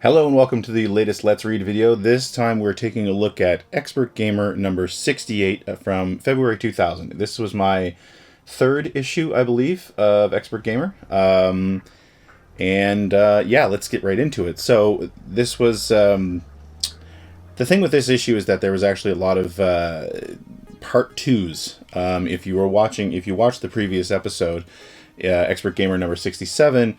Hello and welcome to the latest Let's Read video. This time we're taking a look at Expert Gamer number 68 from February 2000. This was my third issue, I believe, of Expert Gamer. Yeah, let's get right into it. So this was... the thing with this issue is that there was actually a lot of part twos. If you watched the previous episode, Expert Gamer number 67,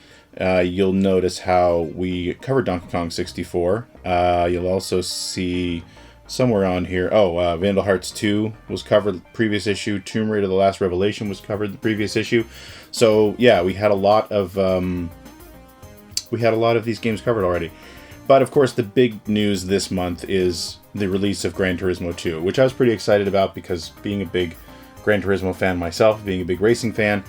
you'll notice how we covered Donkey Kong 64. You'll also see somewhere on here, Vandal Hearts 2 was covered the previous issue. Tomb Raider: The Last Revelation was covered the previous issue. So yeah, we had a lot of these games covered already. But of course, the big news this month is the release of Gran Turismo 2, which I was pretty excited about because being a big Gran Turismo fan myself, being a big racing fan,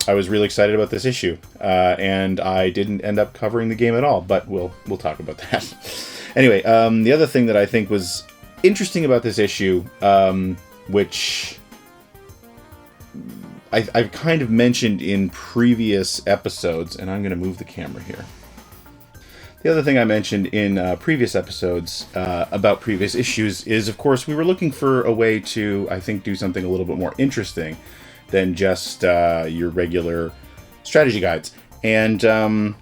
I was really excited about this issue, and I didn't end up covering the game at all, but we'll talk about that. Anyway, the other thing that I think was interesting about this issue, which I've kind of mentioned in previous episodes, and I'm going to move the camera here. The other thing I mentioned in previous episodes about previous issues is, of course, we were looking for a way to, I think, do something a little bit more interesting than just your regular strategy guides. And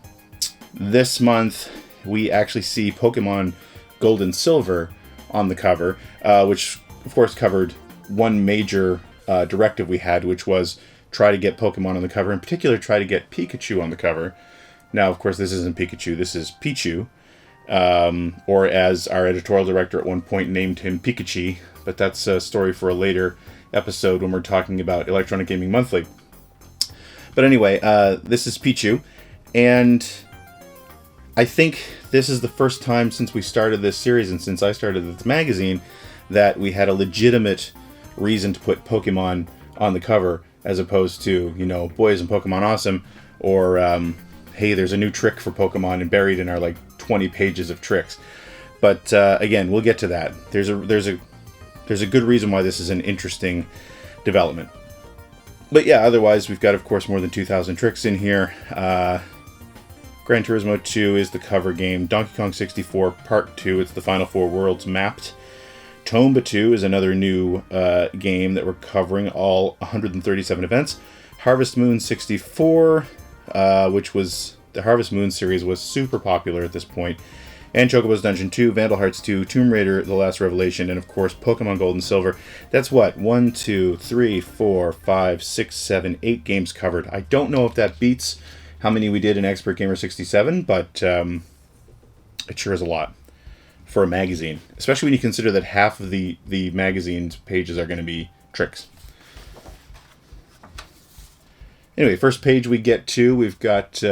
this month, we actually see Pokemon Gold and Silver on the cover, which, of course, covered one major directive we had, which was try to get Pokemon on the cover. In particular, try to get Pikachu on the cover. Now, of course, this isn't Pikachu, this is Pichu. Or as our editorial director at one point named him Pikachu, but that's a story for a later episode when we're talking about Electronic Gaming Monthly. But anyway, this is Pichu, and I think this is the first time since we started this series and since I started this magazine that we had a legitimate reason to put Pokemon on the cover as opposed to, boy, isn't Pokemon awesome, or hey, there's a new trick for Pokemon and buried in our 20 pages of tricks. But again, we'll get to that. There's a good reason why this is an interesting development. But yeah, otherwise, we've got, of course, more than 2,000 tricks in here. Gran Turismo 2 is the cover game. Donkey Kong 64 Part 2, it's the Final Four Worlds mapped. Tomba 2 is another new game that we're covering, all 137 events. Harvest Moon 64, which was... the Harvest Moon series was super popular at this point. And Chocobo's Dungeon 2, Vandal Hearts 2, Tomb Raider: The Last Revelation, and of course Pokemon Gold and Silver. That's what? 1, 2, 3, 4, 5, 6, 7, 8 games covered. I don't know if that beats how many we did in Expert Gamer 67, but it sure is a lot for a magazine. Especially when you consider that half of the magazine's pages are going to be tricks. Anyway, first page we get to, we've got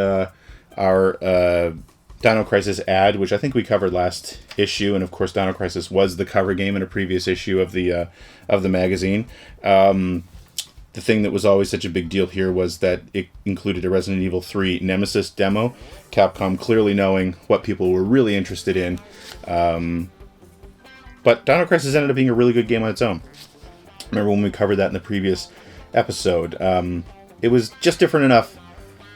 our... Dino Crisis ad, which I think we covered last issue, and of course Dino Crisis was the cover game in a previous issue of the magazine. The thing that was always such a big deal here was that it included a Resident Evil 3 Nemesis demo, Capcom clearly knowing what people were really interested in. But Dino Crisis ended up being a really good game on its own. Remember when we covered that in the previous episode. It was just different enough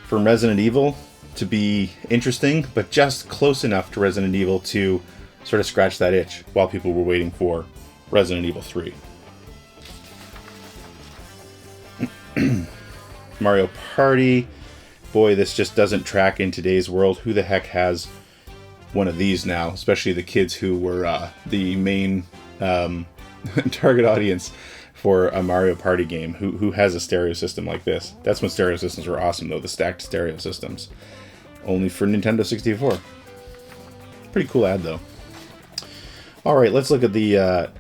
from Resident Evil to be interesting, but just close enough to Resident Evil to sort of scratch that itch while people were waiting for Resident Evil 3. Mario Party. Boy, this just doesn't track in today's world. Who the heck has one of these now? Especially the kids who were the main target audience for a Mario Party game. Who has a stereo system like this? That's when stereo systems were awesome, though, the stacked stereo systems. Only for Nintendo 64. Pretty cool ad, though. Alright, let's look at the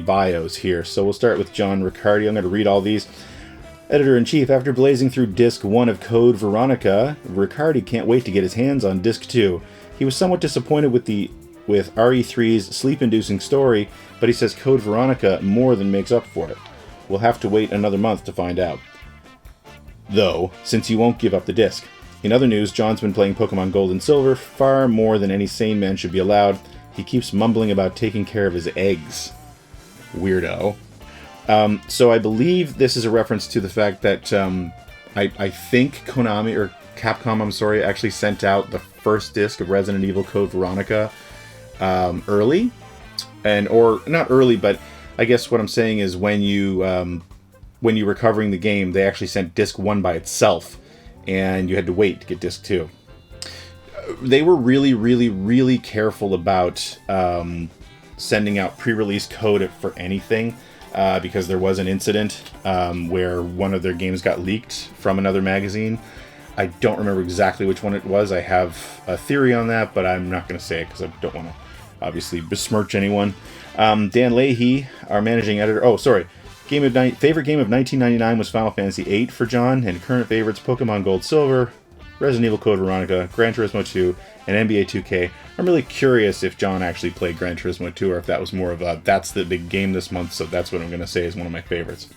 bios here. So we'll start with John Riccardi. I'm going to read all these. Editor-in-Chief, after blazing through Disc 1 of Code Veronica, Riccardi can't wait to get his hands on Disc 2. He was somewhat disappointed with RE3's sleep-inducing story, but he says Code Veronica more than makes up for it. We'll have to wait another month to find out. Though, since he won't give up the disc. In other news, John's been playing Pokemon Gold and Silver far more than any sane man should be allowed. He keeps mumbling about taking care of his eggs. Weirdo. So I believe this is a reference to the fact that I think Konami, or Capcom, I'm sorry, actually sent out the first disc of Resident Evil Code Veronica early. Or not early, but I guess what I'm saying is when you're recovering the game, they actually sent disc 1 by itself, and you had to wait to get disc 2. They were really, really, really careful about sending out pre-release code for anything. Because there was an incident where one of their games got leaked from another magazine. I don't remember exactly which one it was. I have a theory on that, but I'm not going to say it because I don't want to obviously besmirch anyone. Dan Leahy, our managing editor. Oh, sorry. Favorite game of 1999 was Final Fantasy VIII for John, and current favorites Pokemon Gold Silver, Resident Evil Code Veronica, Gran Turismo 2, and NBA 2K. I'm really curious if John actually played Gran Turismo 2, or if that was more of a, that's the big game this month, so that's what I'm going to say is one of my favorites.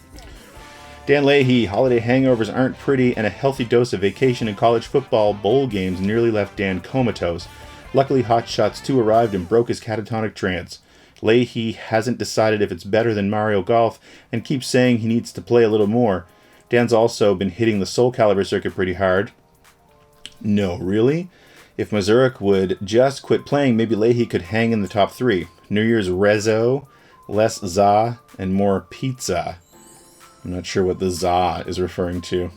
Dan Leahy, holiday hangovers aren't pretty, and a healthy dose of vacation and college football bowl games nearly left Dan comatose. Luckily, Hot Shots 2 arrived and broke his catatonic trance. Leahy hasn't decided if it's better than Mario Golf, and keeps saying he needs to play a little more. Dan's also been hitting the Soul Calibur circuit pretty hard. No, really? If Mazurek would just quit playing, maybe Leahy could hang in the top 3. New Year's Rezo, less za, and more pizza. I'm not sure what the za is referring to.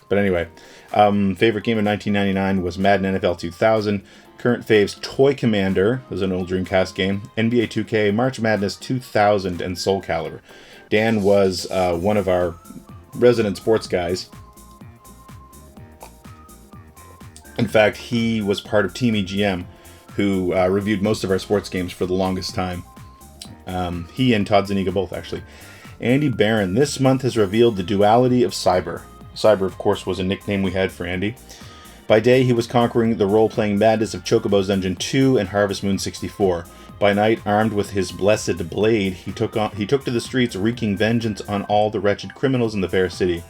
But anyway, favorite game of 1999 was Madden NFL 2000. Current faves, Toy Commander, was an old Dreamcast game, NBA 2K, March Madness 2000, and Soul Calibur. Dan was one of our resident sports guys. In fact, he was part of Team EGM, who reviewed most of our sports games for the longest time. He and Todd Zuniga both, actually. Andy Barron, this month has revealed the duality of Cyber. Cyber, of course, was a nickname we had for Andy. By day, he was conquering the role-playing madness of Chocobo's Dungeon 2 and Harvest Moon 64. By night, armed with his blessed blade, he took to the streets, wreaking vengeance on all the wretched criminals in the fair city.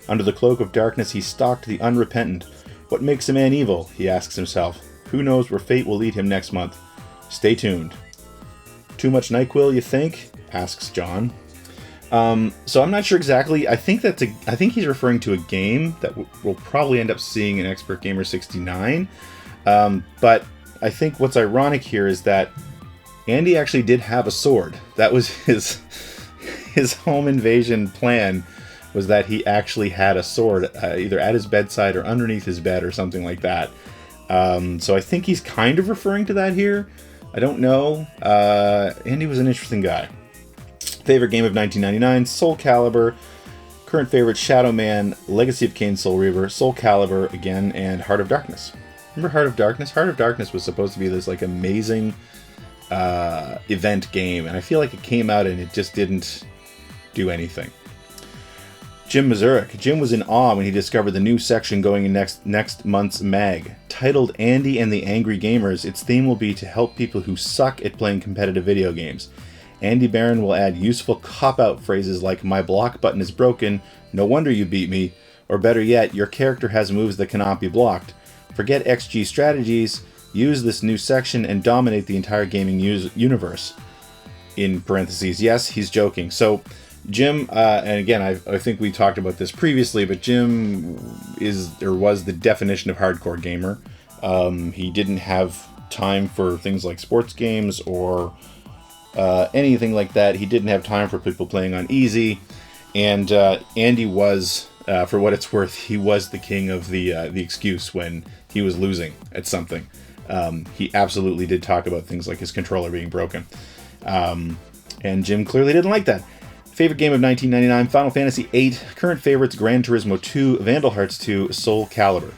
Under the cloak of darkness, he stalked the unrepentant. What makes a man evil? He asks himself. Who knows where fate will lead him next month? Stay tuned. Too much NyQuil, you think? Asks John. So I'm not sure exactly. I think he's referring to a game that we'll probably end up seeing in Expert Gamer 69. But I think what's ironic here is that Andy actually did have a sword. That was his home invasion plan, was that he actually had a sword either at his bedside or underneath his bed or something like that. So I think he's kind of referring to that here. I don't know. Andy was an interesting guy. Favorite game of 1999, Soul Calibur. Current favorite, Shadow Man, Legacy of Kain, Soul Reaver, Soul Calibur again, and Heart of Darkness. Remember Heart of Darkness? Heart of Darkness was supposed to be this like amazing event game, and I feel like it came out and it just didn't do anything. Jim Mazurek. Jim was in awe when he discovered the new section going in next month's mag. Titled Andy and the Angry Gamers, its theme will be to help people who suck at playing competitive video games. Andy Barron will add useful cop-out phrases like, my block button is broken, no wonder you beat me, or better yet, your character has moves that cannot be blocked. Forget XG strategies, use this new section and dominate the entire gaming universe. In parentheses, yes, he's joking. So, Jim, and again, I think we talked about this previously, but Jim was the definition of hardcore gamer. He didn't have time for things like sports games or anything like that. He didn't have time for people playing on easy, and Andy was, for what it's worth, he was the king of the excuse when he was losing at something. He absolutely did talk about things like his controller being broken, and Jim clearly didn't like that. Favorite game of 1999, Final Fantasy VIII. Current favorites, Gran Turismo 2, Vandal Hearts 2, Soul Calibur.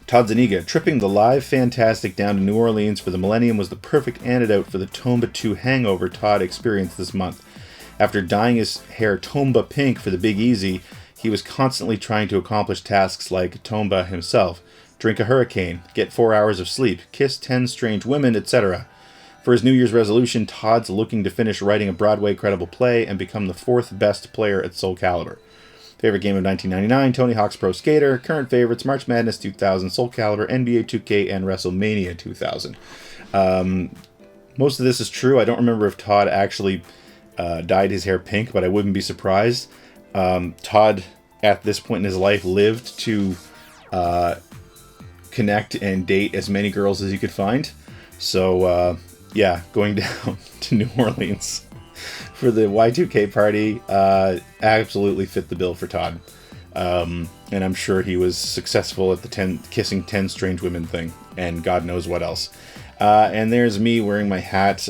Todd Zuniga, tripping the live Fantastic down to New Orleans for the Millennium was the perfect antidote for the Tomba 2 hangover Todd experienced this month. After dyeing his hair Tomba pink for the Big Easy, he was constantly trying to accomplish tasks like Tomba himself. Drink a hurricane, get 4 hours of sleep, kiss 10 strange women, etc. For his New Year's resolution, Todd's looking to finish writing a Broadway credible play and become the 4th best player at Soul Calibur. Favorite game of 1999, Tony Hawk's Pro Skater. Current favorites, March Madness 2000, Soul Calibur, NBA 2K, and WrestleMania 2000. Most of this is true. I don't remember if Todd actually dyed his hair pink, but I wouldn't be surprised. Todd, at this point in his life, lived to connect and date as many girls as he could find. So, yeah, going down to New Orleans for the Y2K party absolutely fit the bill for Todd. And I'm sure he was successful at the kissing 10 strange women thing, and God knows what else. And there's me wearing my hat.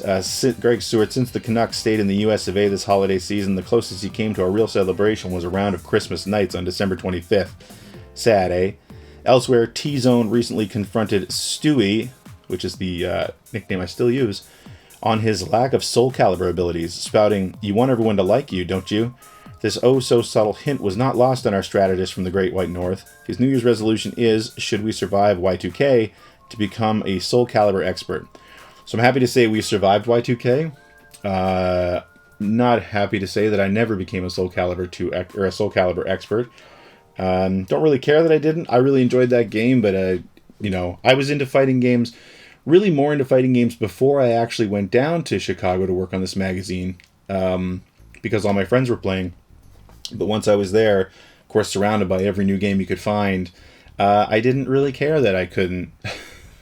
Greg Stewart, since the Canucks stayed in the US of A this holiday season, the closest he came to a real celebration was a round of Christmas nights on December 25th. Sad, eh? Elsewhere, T-Zone recently confronted Stewie, which is the nickname I still use, on his lack of Soul Calibur abilities, spouting, "You want everyone to like you, don't you?" This oh-so-subtle hint was not lost on our strategist from the Great White North. His New Year's resolution is, should we survive Y2K, to become a Soul Calibur expert. So I'm happy to say we survived Y2K. Not happy to say that I never became a Soul Calibur expert. Don't really care that I didn't. I really enjoyed that game, but I was into fighting games, really more into fighting games before I actually went down to Chicago to work on this magazine, because all my friends were playing. But once I was there, of course, surrounded by every new game you could find, I didn't really care that I couldn't,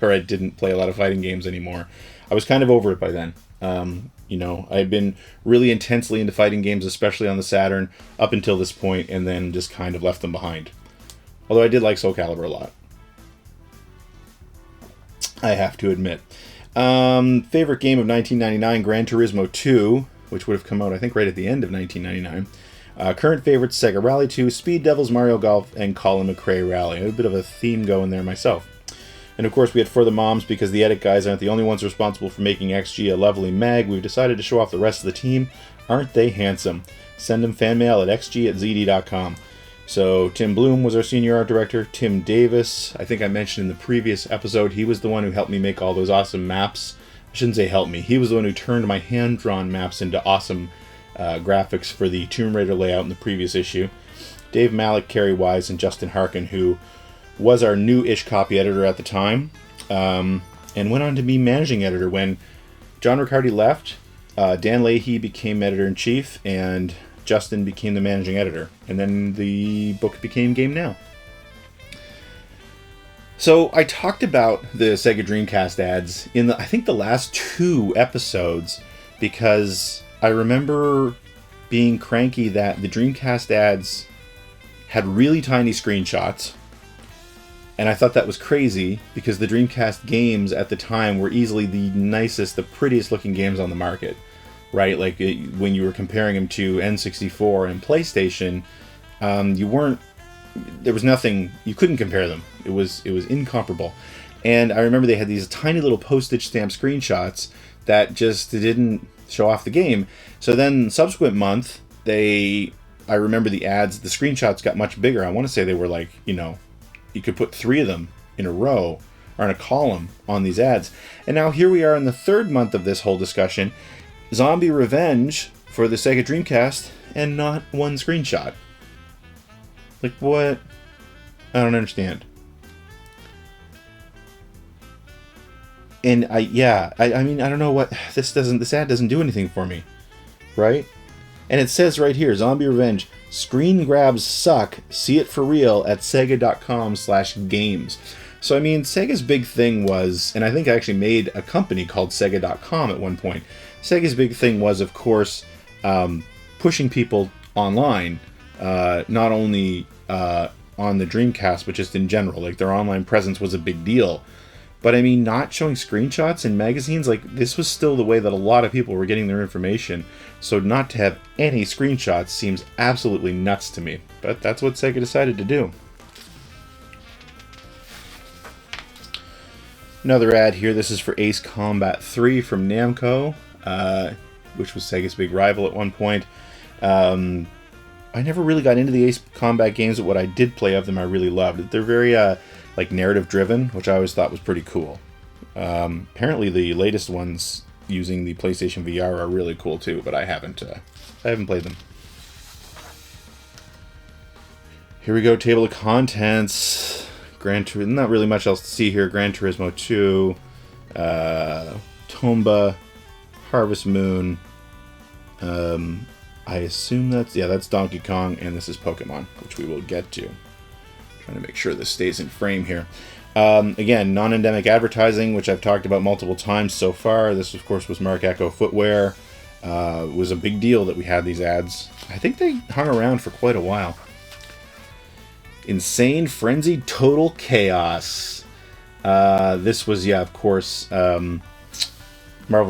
or I didn't play a lot of fighting games anymore. I was kind of over it by then. I'd been really intensely into fighting games, especially on the Saturn, up until this point, and then just kind of left them behind. Although I did like Soul Calibur a lot, I have to admit. Favorite game of 1999, Gran Turismo 2, which would have come out, I think, right at the end of 1999. Current favorites, Sega Rally 2, Speed Devils, Mario Golf, and Colin McRae Rally. I had a bit of a theme going there myself. And of course, we had For the Moms, because the edit guys aren't the only ones responsible for making XG a lovely mag. We've decided to show off the rest of the team. Aren't they handsome? Send them fan mail at xg@zd.com. So Tim Bloom was our senior art director. Tim Davis, I think I mentioned in the previous episode, he was the one who helped me make all those awesome maps. I shouldn't say help me. He was the one who turned my hand-drawn maps into awesome graphics for the Tomb Raider layout in the previous issue. Dave Malik, Kerry Wise, and Justin Harkin, who was our new-ish copy editor at the time, and went on to be managing editor when John Riccardi left. Dan Leahy became editor-in-chief, and Justin became the managing editor. And then the book became Game Now. So I talked about the Sega Dreamcast ads in I think the last 2 episodes, because I remember being cranky that the Dreamcast ads had really tiny screenshots. And I thought that was crazy, because the Dreamcast games at the time were easily the nicest, the prettiest looking games on the market, right? Like when you were comparing them to N64 and PlayStation, there was nothing, you couldn't compare them. It was incomparable. And I remember they had these tiny little postage stamp screenshots that just didn't show off the game. So then subsequent month, I remember the ads, the screenshots got much bigger. I want to say they were like, you could put 3 of them in a row or in a column on these ads. And now here we are in the 3rd month of this whole discussion. Zombie Revenge for the Sega Dreamcast, and not one screenshot. Like, what? I don't understand. And I mean, I don't know what, this ad doesn't do anything for me, right? And it says right here, Zombie Revenge, screen grabs suck, see it for real at sega.com/games. So I mean, Sega's big thing was, and I think I actually made a company called sega.com at one point. Sega's big thing was, of course, pushing people online, not only on the Dreamcast, but just in general. Like, their online presence was a big deal. But I mean, not showing screenshots in magazines, like, this was still the way that a lot of people were getting their information. So not to have any screenshots seems absolutely nuts to me. But that's what Sega decided to do. Another ad here. This is for Ace Combat 3 from Namco. which was Sega's big rival at one point. I never really got into the Ace Combat games, but what I did play of them I really loved. They're very like narrative driven, which I always thought was pretty cool. Apparently the latest ones using the PlayStation VR are really cool too, but I haven't played them. Here we go, table of contents. Not really much else to see here. Gran Turismo 2, Tomba, Harvest Moon. I assume that's Donkey Kong, and this is Pokemon, which we will get to. Trying to make sure this stays in frame here. Again, non-endemic advertising, which I've talked about multiple times so far. This, of course, was Mark Echo Footwear. It was a big deal that we had these ads. I think they hung around for quite a while. Insane Frenzy Total Chaos. This was, of course, Marvel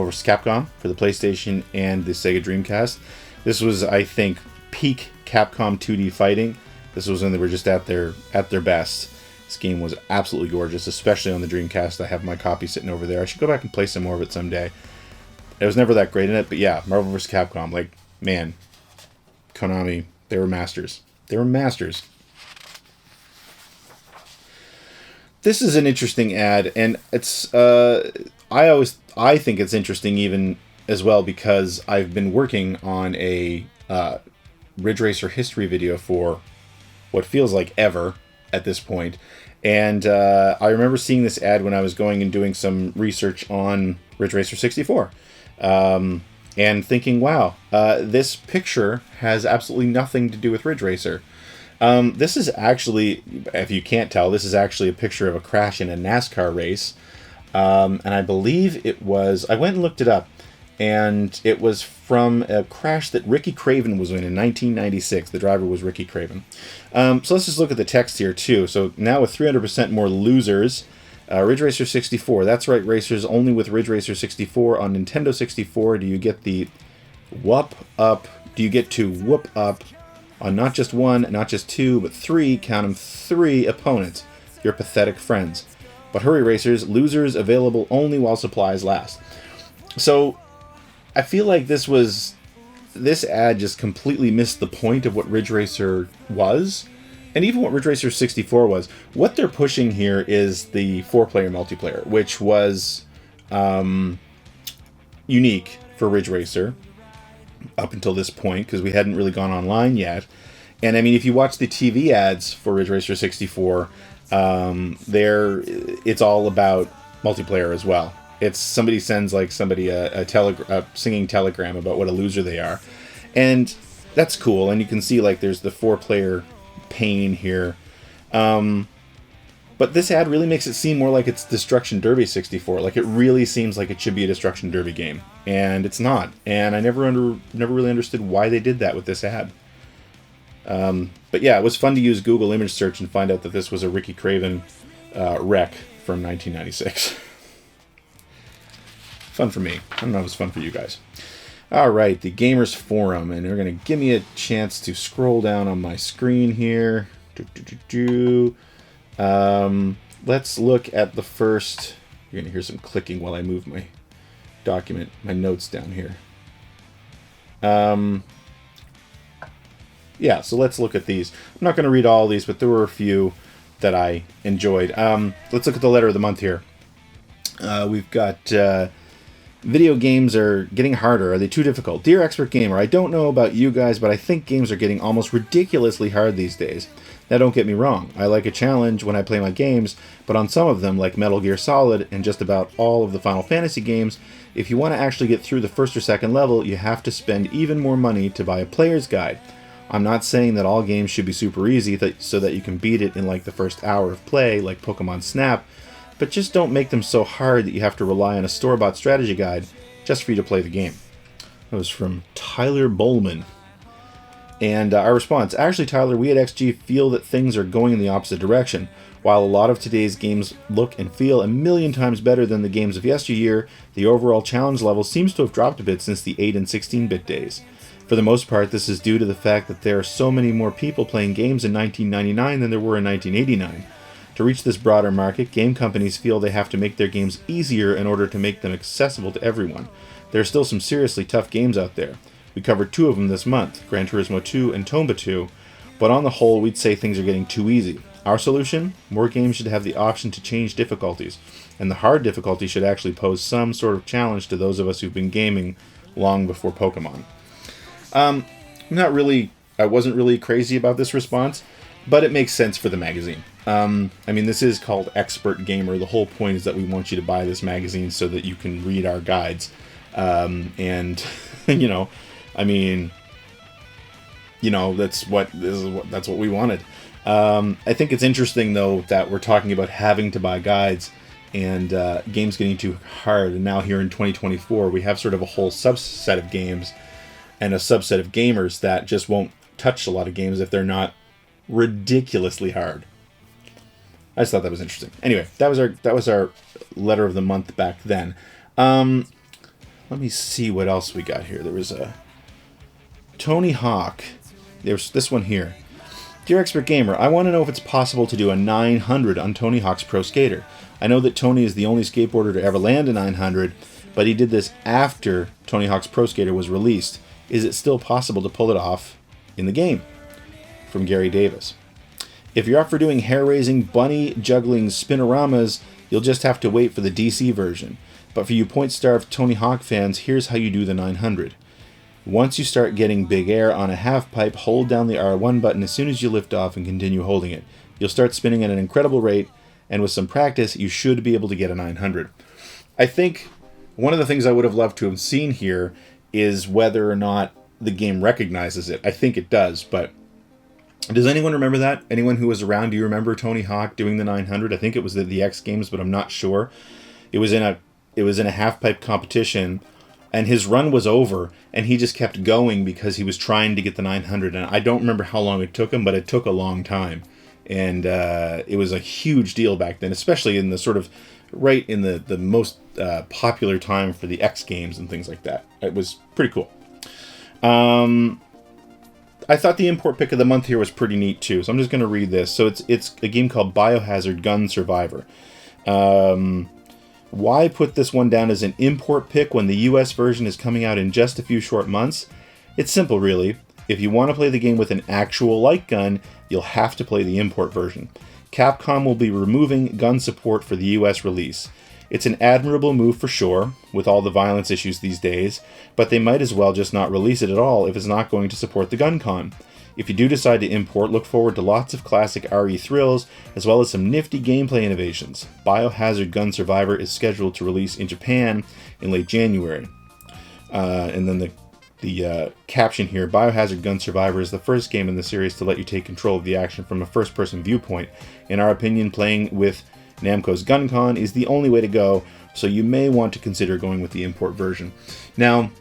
vs. Capcom for the PlayStation and the Sega Dreamcast. This was, I think, peak Capcom 2D fighting. This was when they were just at their best. This game was absolutely gorgeous, especially on the Dreamcast. I have my copy sitting over there. I should go back and play some more of it someday. I was never that great in it, but yeah, Marvel vs. Capcom, like, man, Konami, they were masters. They were masters. This is an interesting ad, and it's I think it's interesting even as well because I've been working on a Ridge Racer history video for what feels like ever at this point. And I remember seeing this ad when I was going and doing some research on Ridge Racer 64. And thinking, wow, this picture has absolutely nothing to do with Ridge Racer. This is actually, if you can't tell, this is actually a picture of a crash in a NASCAR race. And I believe it was, I went and looked it up, and it was from a crash that Ricky Craven was in 1996. The driver was Ricky Craven. So let's just look at the text here, too. So now with 300% more losers, Ridge Racer 64. That's right, racers. Only with Ridge Racer 64 on Nintendo 64 do you get the whoop up. Do you get to whoop up on not just one, not just two, but three, count them, three opponents. Your pathetic friends. But hurry, racers, losers available only while supplies last. So I feel like this ad just completely missed the point of what Ridge Racer was, and even what Ridge Racer 64 was. What they're pushing here is the 4-player multiplayer, which was unique for Ridge Racer up until this point, because we hadn't really gone online yet. And I mean, if you watch the TV ads for Ridge Racer 64, it's all about multiplayer as well. It's somebody sends like somebody a singing telegram about what a loser they are, and that's cool. And you can see like there's the 4-player pain here, but this ad really makes it seem more like it's Destruction Derby 64. Like it really seems like it should be a Destruction Derby game, and it's not. And I never really understood why they did that with this ad. But yeah, it was fun to use Google image search and find out that this was a Ricky Craven wreck from 1996. Fun for me. I don't know if it was fun for you guys. All right, the Gamers Forum, and they're going to give me a chance to scroll down on my screen here. Let's look at the first. You're going to hear some clicking while I move my document, my notes down here. Yeah, so let's look at these. I'm not going to read all these, but there were a few that I enjoyed. Let's look at the letter of the month here. We've got video games are getting harder. Are they too difficult? Dear Expert Gamer, I don't know about you guys, but I think games are getting almost ridiculously hard these days. Now, don't get me wrong. I like a challenge when I play my games, but on some of them, like Metal Gear Solid and just about all of the Final Fantasy games, if you want to actually get through the first or second level, you have to spend even more money to buy a player's guide. I'm not saying that all games should be super easy so that you can beat it in like the first hour of play, like Pokemon Snap, but just don't make them so hard that you have to rely on a store-bought strategy guide just for you to play the game. That was from Tyler Bowman. And our response, actually, Tyler, we at XG feel that things are going in the opposite direction. While a lot of today's games look and feel a million times better than the games of yesteryear, the overall challenge level seems to have dropped a bit since the 8 and 16-bit days. For the most part, this is due to the fact that there are so many more people playing games in 1999 than there were in 1989. To reach this broader market, game companies feel they have to make their games easier in order to make them accessible to everyone. There are still some seriously tough games out there. We covered 2 of them this month, Gran Turismo 2 and Tomba 2, but on the whole, we'd say things are getting too easy. Our solution? More games should have the option to change difficulties, and the hard difficulty should actually pose some sort of challenge to those of us who've been gaming long before Pokemon. I wasn't really crazy about this response, but it makes sense for the magazine. This is called Expert Gamer. The whole point is that we want you to buy this magazine so that you can read our guides. That's what we wanted. I think it's interesting, though, that we're talking about having to buy guides and games getting too hard. And now here in 2024, we have sort of a whole subset of games and a subset of gamers that just won't touch a lot of games if they're not ridiculously hard. I just thought that was interesting. Anyway, that was our letter of the month back then. Let me see what else we got here. There was a Tony Hawk. There's this one here. Dear Expert Gamer, I want to know if it's possible to do a 900 on Tony Hawk's Pro Skater. I know that Tony is the only skateboarder to ever land a 900, but he did this after Tony Hawk's Pro Skater was released. Is it still possible to pull it off in the game? From Gary Davis. If you're up for doing hair-raising, bunny-juggling spinoramas, you'll just have to wait for the DC version. But for you point-starved Tony Hawk fans, here's how you do the 900. Once you start getting big air on a half-pipe, hold down the R1 button as soon as you lift off and continue holding it. You'll start spinning at an incredible rate, and with some practice, you should be able to get a 900. I think one of the things I would have loved to have seen here is whether or not the game recognizes it. I think it does, but does anyone remember that? Anyone who was around, do you remember Tony Hawk doing the 900? I think it was the X Games, but I'm not sure. It was in a half-pipe competition, and his run was over, and he just kept going because he was trying to get the 900. And I don't remember how long it took him, but it took a long time. And it was a huge deal back then, especially in the sort of right in the most popular time for the X Games and things like that. It was pretty cool. I thought the import pick of the month here was pretty neat too, so I'm just going to read this. So it's a game called Biohazard Gun Survivor. Why put this one down as an import pick when the US version is coming out in just a few short months? It's simple, really. If you want to play the game with an actual light gun, you'll have to play the import version. Capcom will be removing gun support for the US release. It's an admirable move for sure, with all the violence issues these days, but they might as well just not release it at all if it's not going to support the gun con. If you do decide to import, look forward to lots of classic RE thrills, as well as some nifty gameplay innovations. Biohazard Gun Survivor is scheduled to release in Japan in late January. And then the caption here, Biohazard Gun Survivor is the first game in the series to let you take control of the action from a first-person viewpoint. In our opinion, playing with Namco's Gun Con is the only way to go, so you may want to consider going with the import version. Now,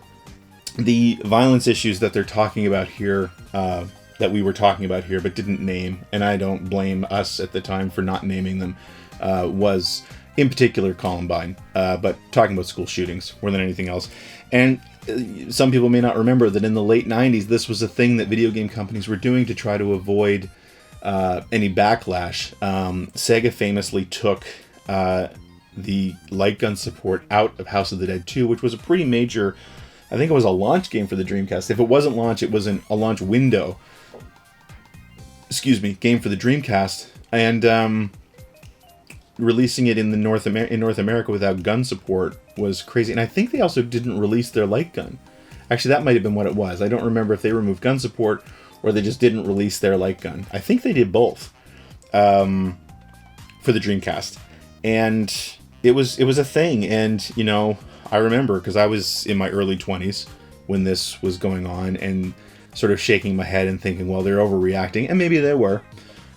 the violence issues that they're talking about here, that we were talking about here but didn't name, and I don't blame us at the time for not naming them, was in particular Columbine, but talking about school shootings more than anything else. And some people may not remember that in the late 90s, this was a thing that video game companies were doing to try to avoid any backlash. Sega famously took the light gun support out of House of the Dead 2, which was a pretty major, I think it was a launch game for the Dreamcast. If it wasn't launch, it was a launch window, game for the Dreamcast. And releasing it in North America without gun support was crazy. And I think they also didn't release their light gun. Actually, that might have been what it was. I don't remember if they removed gun support or they just didn't release their light gun. I think they did both for the Dreamcast. And it was a thing. And, I remember because I was in my early 20s when this was going on and sort of shaking my head and thinking, well, they're overreacting. And maybe they were.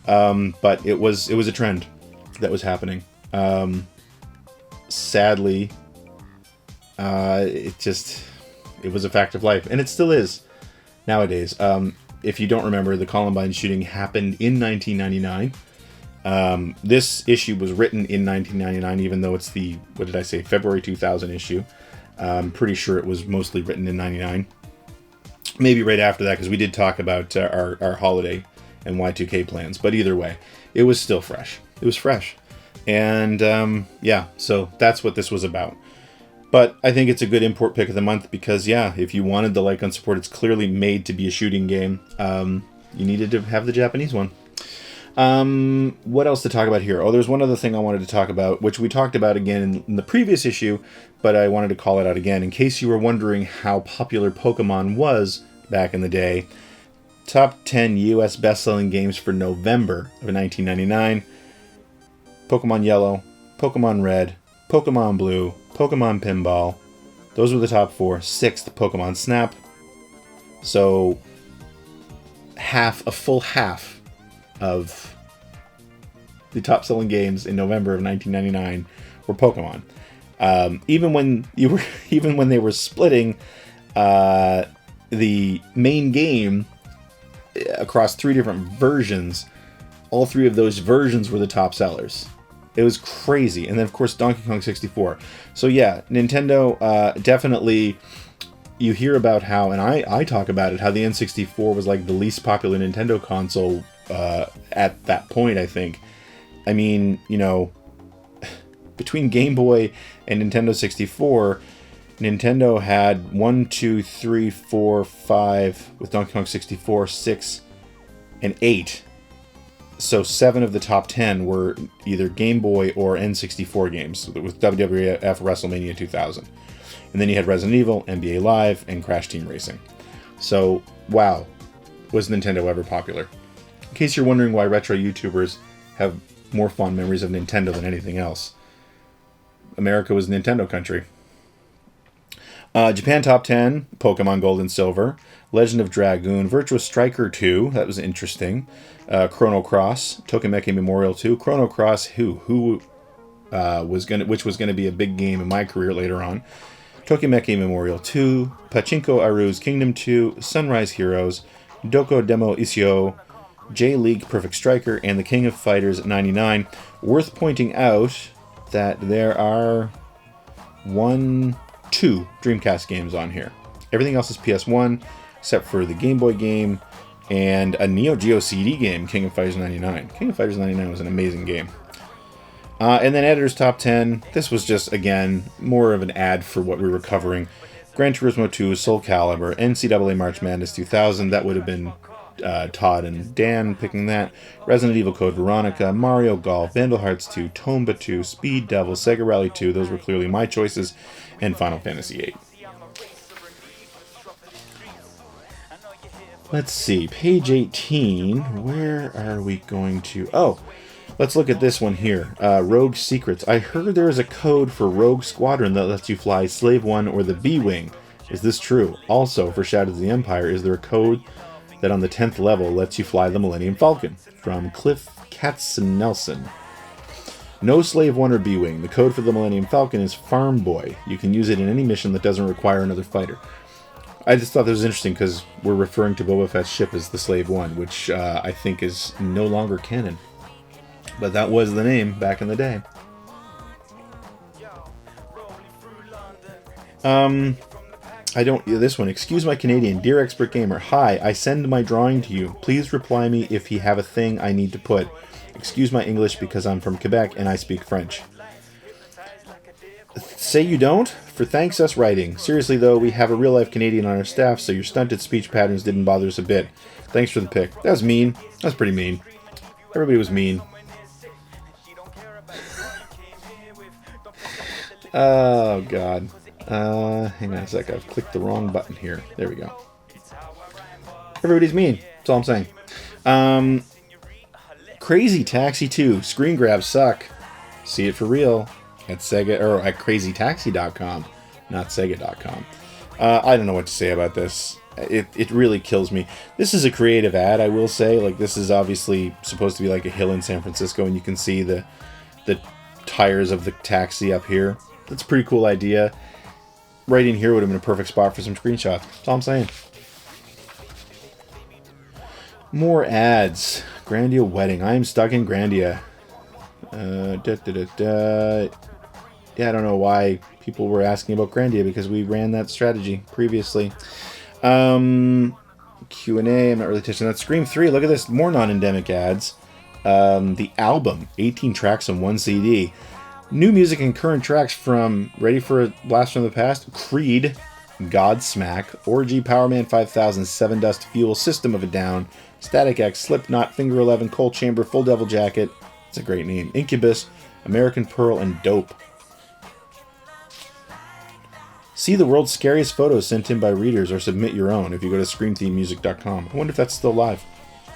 But it was a trend that was happening. Sadly, it was a fact of life. And it still is nowadays. If you don't remember, the Columbine shooting happened in 1999. This issue was written in 1999, even though it's the, February 2000 issue. I'm pretty sure it was mostly written in 99. Maybe right after that, because we did talk about our holiday and Y2K plans. But either way, it was still fresh. It was fresh. And so that's what this was about. But I think it's a good import pick of the month because, yeah, if you wanted the light gun support, it's clearly made to be a shooting game. You needed to have the Japanese one. What else to talk about here? Oh, there's one other thing I wanted to talk about, which we talked about again in the previous issue, but I wanted to call it out again in case you were wondering how popular Pokemon was back in the day. Top 10 US best-selling games for November of 1999. Pokemon Yellow, Pokemon Red, Pokemon Blue, Pokemon Pinball. Those were the top 4. 6th, Pokemon Snap. So, a full half of the top-selling games in November of 1999 were Pokemon. Even when they were splitting the main game across 3 different versions, all 3 of those versions were the top sellers. It was crazy. And then, of course, Donkey Kong 64. So, yeah, Nintendo definitely, you hear about how, and I talk about it, how the N64 was like the least popular Nintendo console at that point, I think. I mean, you know, between Game Boy and Nintendo 64, Nintendo had 1, 2, 3, 4, 5, with Donkey Kong 64, 6, and 8. So 7 of the top 10 were either Game Boy or N64 games, with WWF WrestleMania 2000. And then you had Resident Evil, NBA Live, and Crash Team Racing. So, wow, was Nintendo ever popular? In case you're wondering why retro YouTubers have more fond memories of Nintendo than anything else, America was Nintendo country. Japan top 10, Pokemon Gold and Silver, Legend of Dragoon, Virtua Striker 2, that was interesting, Chrono Cross, Tokimeki Memorial 2, Chrono Cross, which was gonna be a big game in my career later on, Tokimeki Memorial 2, Pachinko Aru's Kingdom 2, Sunrise Heroes, Doko Demo Isio, J-League Perfect Striker, and the King of Fighters 99. Worth pointing out that there are 2 Dreamcast games on here. Everything else is PS1, except for the Game Boy game and a Neo Geo CD game, King of Fighters 99. King of Fighters 99 was an amazing game. And then Editor's Top 10. This was just, again, more of an ad for what we were covering. Gran Turismo 2, Soul Calibur, NCAA March Madness 2000. That would have been Todd and Dan picking that. Resident Evil Code Veronica, Mario Golf, Vandal Hearts 2, Tomba 2, Speed Devil, Sega Rally 2. Those were clearly my choices. And Final Fantasy VIII. Let's see, page 18. Where are we going to... Oh, let's look at this one here. Rogue Secrets. I heard there is a code for Rogue Squadron that lets you fly Slave 1 or the B-Wing. Is this true? Also, for Shadows of the Empire, is there a code that on the 10th level lets you fly the Millennium Falcon? From Cliff Katzenelson. No Slave 1 or B-Wing. The code for the Millennium Falcon is Farm Boy. You can use it in any mission that doesn't require another fighter. I just thought that was interesting because we're referring to Boba Fett's ship as the Slave 1, which I think is no longer canon. But that was the name back in the day. This one. Excuse my Canadian. Dear Expert Gamer. Hi, I send my drawing to you. Please reply me if you have a thing I need to put. Excuse my English because I'm from Quebec and I speak French. Say you don't? For thanks us writing. Seriously though, we have a real-life Canadian on our staff, so your stunted speech patterns didn't bother us a bit. Thanks for the pick. That was mean. That was pretty mean. Everybody was mean. Oh, God. Hang on a sec. I've clicked the wrong button here. There we go. Everybody's mean. That's all I'm saying. Crazy Taxi 2. Screen grabs suck. See it for real at Sega, or at crazytaxi.com, not sega.com. I don't know what to say about this. It really kills me. This is a creative ad, I will say. Like, this is obviously supposed to be like a hill in San Francisco, and you can see the tires of the taxi up here. That's a pretty cool idea. Right in here would have been a perfect spot for some screenshots. That's all I'm saying. More ads. Grandia Wedding. I am stuck in Grandia. Yeah, I don't know why people were asking about Grandia, because we ran that strategy previously. Q&A, I'm not really touching that. Scream 3, look at this. More non-endemic ads. The album, 18 tracks on one CD. New music and current tracks from, ready for a blast from the past? Creed, Godsmack, Orgy, Powerman 5000, Seven Dust, Fuel, System of a Down, Static X, Slipknot, Finger 11, Cold Chamber, Full Devil Jacket. It's a great name. Incubus, American Pearl, and Dope. See the world's scariest photos sent in by readers or submit your own if you go to screamthememusic.com. I wonder if that's still live.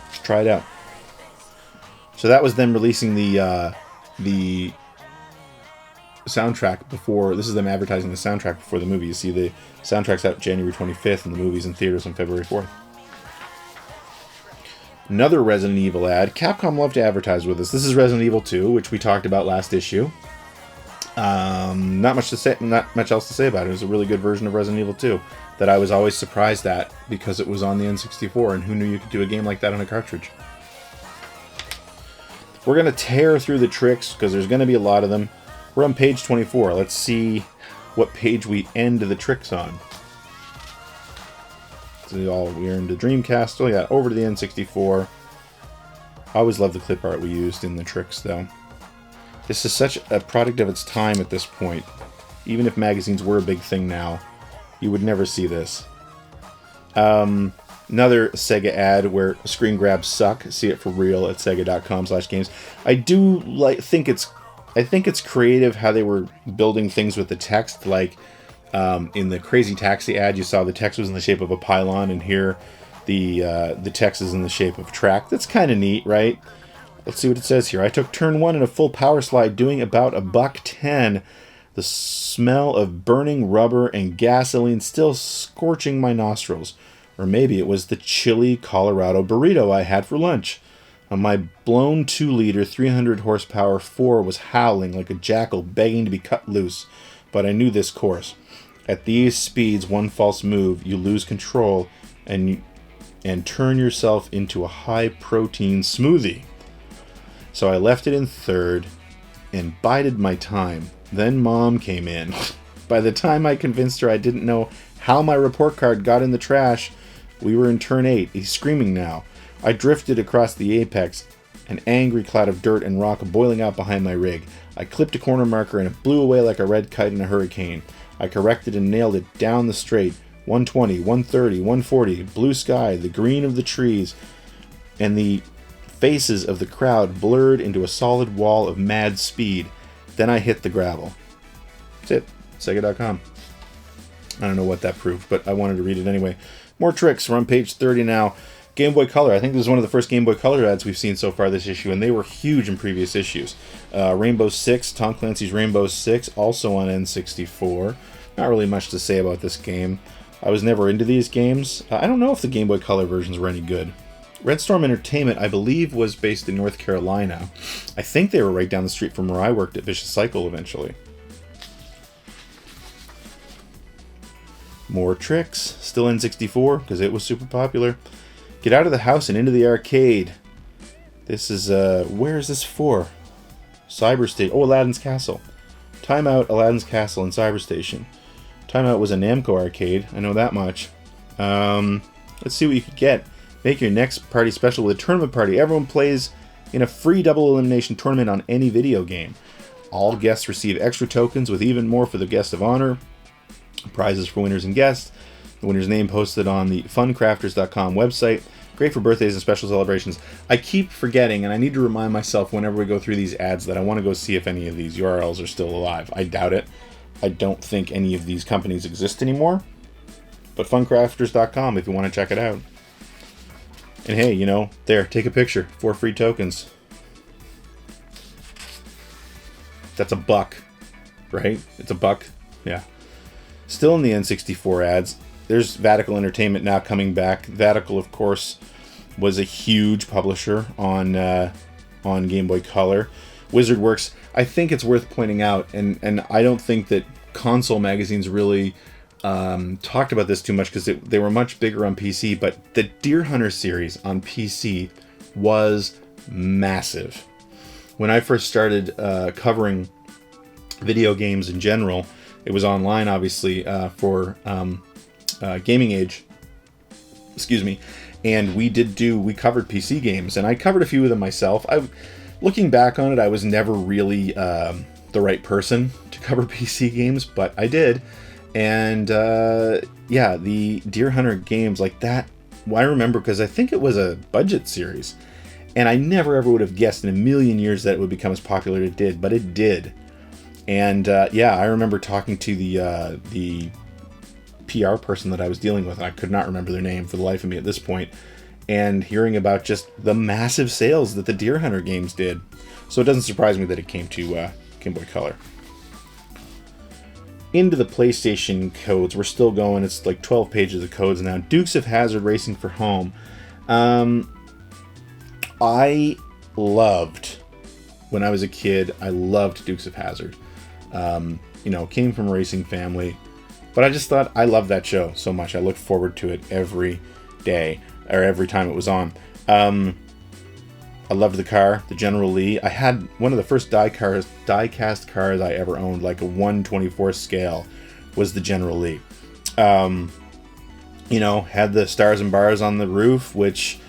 Let's try it out. So that was them releasing the soundtrack before. This is them advertising the soundtrack before the movie. You see the soundtrack's out January 25th and the movie's in theaters on February 4th. Another Resident Evil ad. Capcom love to advertise with us. This is Resident Evil 2, which we talked about last issue. Not much else to say about it. It was a really good version of Resident Evil 2 that I was always surprised at because it was on the N64, and who knew you could do a game like that on a cartridge. We're going to tear through the tricks because there's going to be a lot of them. We're on page 24. Let's see what page we end the tricks on. We're into Dreamcast. Oh yeah, over to the N64. I always love the clip art we used in the tricks, though. This is such a product of its time at this point. Even if magazines were a big thing now, you would never see this. Another Sega ad where screen grabs suck. See it for real at sega.com/games. I think it's creative how they were building things with the text. Like in the Crazy Taxi ad, you saw the text was in the shape of a pylon, and here the text is in the shape of track. That's kind of neat, right? Let's see what it says here. I took turn 1 in a full power slide doing about $110. The smell of burning rubber and gasoline still scorching my nostrils. Or maybe it was the chilly Colorado burrito I had for lunch. My blown 2-liter, 300 horsepower 4 was howling like a jackal begging to be cut loose. But I knew this course. At these speeds, one false move, you lose control and turn yourself into a high-protein smoothie. So I left it in third and bided my time. Then Mom came in. By the time I convinced her I didn't know how my report card got in the trash, we were in turn 8. He's screaming now. I drifted across the apex, an angry cloud of dirt and rock boiling out behind my rig. I clipped a corner marker and it blew away like a red kite in a hurricane. I corrected and nailed it down the straight. 120, 130, 140, blue sky, the green of the trees, and the faces of the crowd blurred into a solid wall of mad speed. Then I hit the gravel. That's it. Sega.com. I don't know what that proved, but I wanted to read it anyway. More tricks. We're on page 30 now. Game Boy Color. I think this is one of the first Game Boy Color ads we've seen so far this issue, and they were huge in previous issues. Rainbow Six, Tom Clancy's Rainbow Six, also on N64. Not really much to say about this game. I was never into these games. I don't know if the Game Boy Color versions were any good. Red Storm Entertainment, I believe, was based in North Carolina. I think they were right down the street from where I worked at Vicious Cycle eventually. More tricks. Still N64, because it was super popular. Get out of the house and into the arcade. This is, where is this for? Cyberstation. Oh, Aladdin's Castle. Timeout, Aladdin's Castle, and Cyberstation. Timeout was a Namco arcade. I know that much. Let's see what you could get. Make your next party special with a tournament party. Everyone plays in a free double elimination tournament on any video game. All guests receive extra tokens with even more for the guest of honor. Prizes for winners and guests. The winner's name posted on the funcrafters.com website. Great for birthdays and special celebrations. I keep forgetting, and I need to remind myself whenever we go through these ads that I want to go see if any of these URLs are still alive. I doubt it. I don't think any of these companies exist anymore. But funcrafters.com if you want to check it out. And hey, you know, there, take a picture. 4 free tokens. That's $1, right? It's $1. Yeah. Still in the N64 ads. There's Vatical Entertainment now coming back. Vatical, of course, was a huge publisher on Game Boy Color. Wizard Works, I think it's worth pointing out, and I don't think that console magazines really talked about this too much because they were much bigger on PC, but the Deer Hunter series on PC was massive. When I first started covering video games in general, it was online, obviously, for Gaming Age. Excuse me. And we covered PC games, and I covered a few of them myself. Looking back on it, I was never really the right person to cover PC games, but I did. And yeah, the Deer Hunter games like that, well, I remember because I think it was a budget series. And I never ever would have guessed in a million years that it would become as popular as it did, but it did. And yeah, I remember talking to the PR person that I was dealing with, and I could not remember their name for the life of me at this point, and hearing about just the massive sales that the Deer Hunter games did. So it doesn't surprise me that it came to Game Boy Color. Into the PlayStation codes, we're still going. It's like 12 pages of codes now. Dukes of Hazzard Racing for Home. I loved, when I was a kid, I loved Dukes of Hazzard. Came from a racing family, but I just thought I loved that show so much. I looked forward to it every day, or every time it was on. I loved the car, the General Lee. I had one of the first die-cast cars I ever owned, like a 1/24 scale, was the General Lee. Had the stars and bars on the roof, which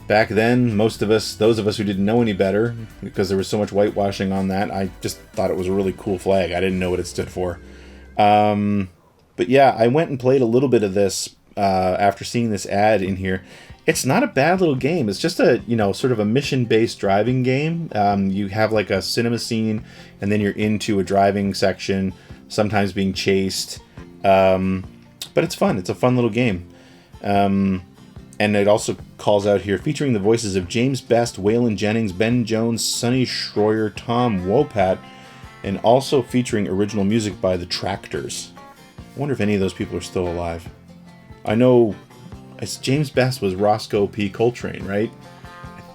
back then, those of us who didn't know any better, because there was so much whitewashing on that, I just thought it was a really cool flag. I didn't know what it stood for. But yeah, I went and played a little bit of this after seeing this ad in here. It's not a bad little game. It's just a, sort of a mission-based driving game. You have like a cinema scene, and then you're into a driving section, sometimes being chased. But it's fun. It's a fun little game. And it also calls out here, featuring the voices of James Best, Waylon Jennings, Ben Jones, Sonny Schroyer, Tom Wopat, and also featuring original music by the Tractors. I wonder if any of those people are still alive. I know James Best was Roscoe P. Coltrane, right?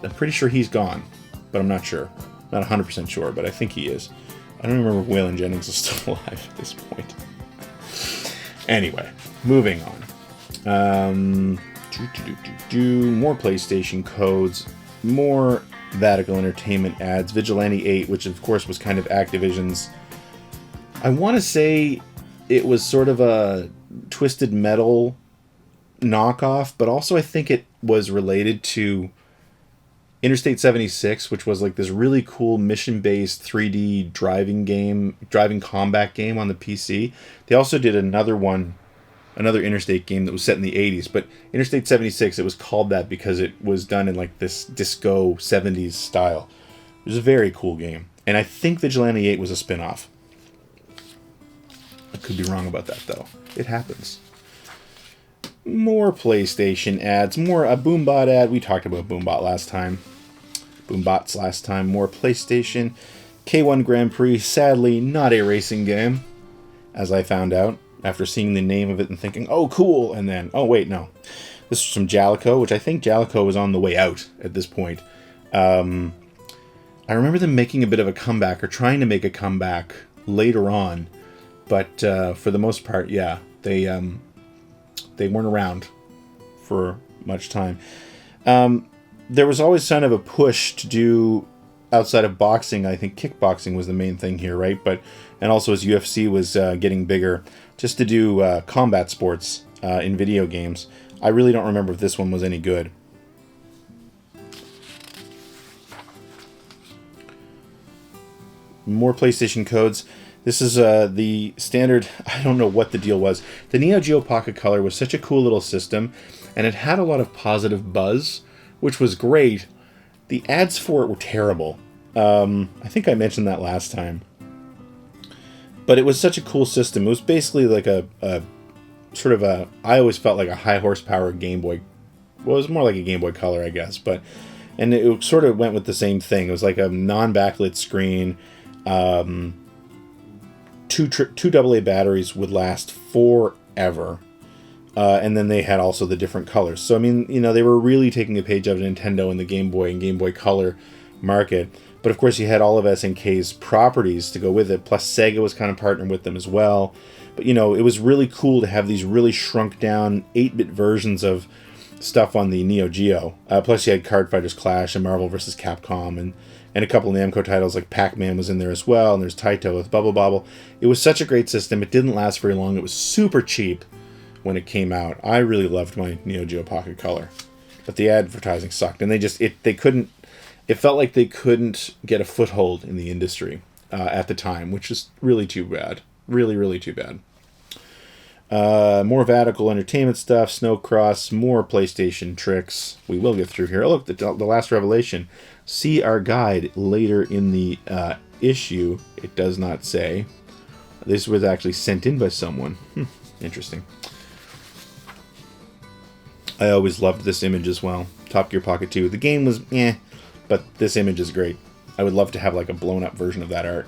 I'm pretty sure he's gone, but I'm not sure. Not 100% sure, but I think he is. I don't remember if Waylon Jennings is still alive at this point. Anyway, moving on. More PlayStation codes, more Vatical Entertainment ads, Vigilante 8, which of course was kind of Activision's. I want to say it was sort of a Twisted Metal knockoff, but also I think it was related to Interstate 76, which was like this really cool mission-based 3D driving combat game on the PC. They also did another Interstate game that was set in the 80s, but Interstate 76, it was called that because it was done in like this disco 70s style. It was a very cool game, and I think Vigilante 8 was a spin-off. I could be wrong about that, though. It happens. More PlayStation ads, more a Boombot ad. We talked about Boombots last time. More PlayStation. K1 Grand Prix, sadly not a racing game, as I found out after seeing the name of it and thinking, oh, cool, and then, oh, wait, no. This is from Jalico, which I think Jalico was on the way out at this point. I remember them making a bit of a comeback, or trying to make a comeback later on, but for the most part, yeah, they weren't around for much time. There was always kind of a push to do, outside of boxing, I think kickboxing was the main thing here, right? And also as UFC was getting bigger, just to do combat sports in video games. I really don't remember if this one was any good. More PlayStation codes. This is the standard, I don't know what the deal was. The Neo Geo Pocket Color was such a cool little system, and it had a lot of positive buzz, which was great. The ads for it were terrible. I think I mentioned that last time. But it was such a cool system. It was basically like a sort of a, I always felt like a high horsepower Game Boy. Well, it was more like a Game Boy Color, I guess. And it sort of went with the same thing. It was like a non-backlit screen. Two AA batteries would last forever. And then they had also the different colors. So, I mean, they were really taking a page out of Nintendo in the Game Boy and Game Boy Color market. But of course, you had all of SNK's properties to go with it. Plus, Sega was kind of partnering with them as well. But, it was really cool to have these really shrunk down 8-bit versions of stuff on the Neo Geo. Plus, you had Card Fighters Clash and Marvel vs. Capcom. And a couple of Namco titles like Pac-Man was in there as well. And there's Taito with Bubble Bobble. It was such a great system. It didn't last very long. It was super cheap when it came out. I really loved my Neo Geo Pocket Color. But the advertising sucked. And they felt like they couldn't get a foothold in the industry. at the time, which is really too bad. Really, really too bad. More Vatical Entertainment stuff, Snowcross, more PlayStation tricks. We will get through here. Oh, look, the last revelation. See our guide later in the issue. It does not say. This was actually sent in by someone. Interesting. I always loved this image as well. Top Gear Pocket 2. The game was but this image is great. I would love to have like a blown up version of that art.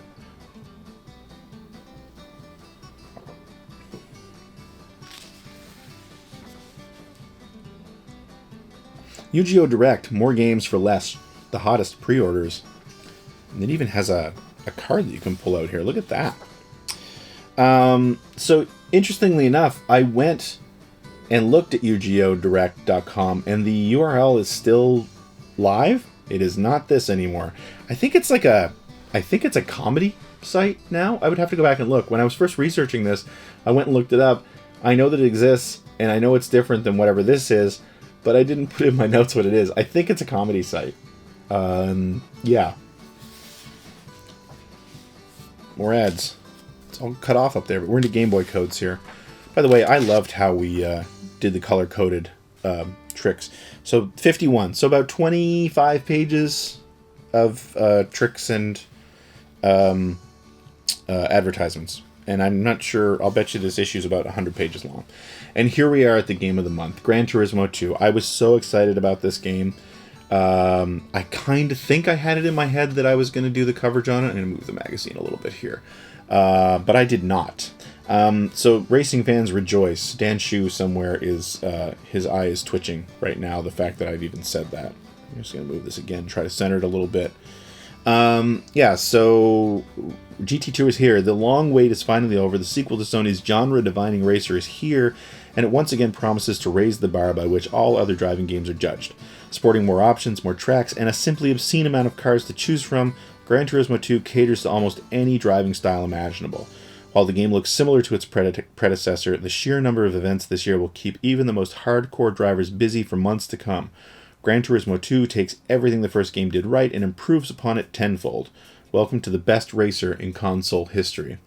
Yu-Gi-Oh! Direct, more games for less, the hottest pre-orders. And it even has a card that you can pull out here. Look at that. So, interestingly enough, I went and looked at UGOdirect.com, and the URL is still live. It is not this anymore. I think it's a comedy site now. I would have to go back and look. When I was first researching this, I went and looked it up. I know that it exists, and I know it's different than whatever this is, but I didn't put in my notes what it is. I think it's a comedy site. Yeah. More ads. It's all cut off up there, but we're into Game Boy codes here. By the way, I loved how we did the color-coded tricks. So 51. So about 25 pages of tricks and advertisements. And I'm not sure, I'll bet you this issue is about 100 pages long. And here we are at the game of the month, Gran Turismo 2. I was so excited about this game. I kind of think I had it in my head that I was going to do the coverage on it. I'm going to move the magazine a little bit here. But I did not. So racing fans rejoice. Dan Shu somewhere is, his eye is twitching right now, the fact that I've even said that. I'm just going to move this again, try to center it a little bit. Yeah, so GT2 is here. The long wait is finally over. The sequel to Sony's genre-defining racer is here, and it once again promises to raise the bar by which all other driving games are judged. Sporting more options, more tracks, and a simply obscene amount of cars to choose from, Gran Turismo 2 caters to almost any driving style imaginable. While the game looks similar to its predecessor, the sheer number of events this year will keep even the most hardcore drivers busy for months to come. Gran Turismo 2 takes everything the first game did right and improves upon it tenfold. Welcome to the best racer in console history.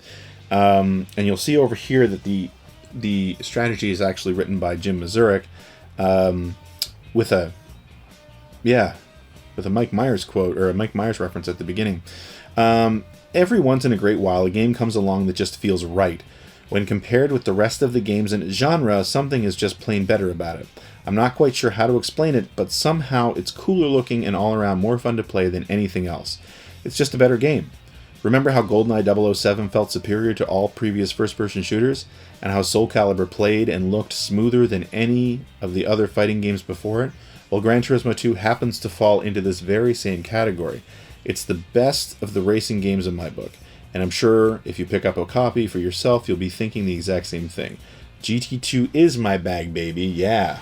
And you'll see over here that the strategy is actually written by Jim Mazurek, with a Mike Myers quote, or a Mike Myers reference at the beginning. Every once in a great while, a game comes along that just feels right. When compared with the rest of the games in its genre, something is just plain better about it. I'm not quite sure how to explain it, but somehow it's cooler looking and all around more fun to play than anything else. It's just a better game. Remember how GoldenEye 007 felt superior to all previous first-person shooters, and how Soul Calibur played and looked smoother than any of the other fighting games before it? Well, Gran Turismo 2 happens to fall into this very same category. It's the best of the racing games in my book, and I'm sure if you pick up a copy for yourself, you'll be thinking the exact same thing. GT2 is my bag, baby, yeah.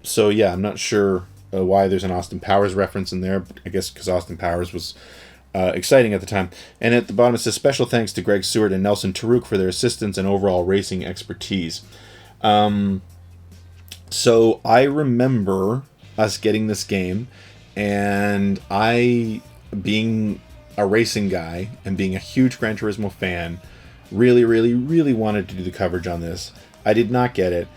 So yeah, I'm not sure why there's an Austin Powers reference in there, but I guess because Austin Powers was exciting at the time. And at the bottom it says, special thanks to Greg Seward and Nelson Tarouk for their assistance and overall racing expertise. So I remember us getting this game, and I, being a racing guy and being a huge Gran Turismo fan, really, really, really wanted to do the coverage on this. I did not get it.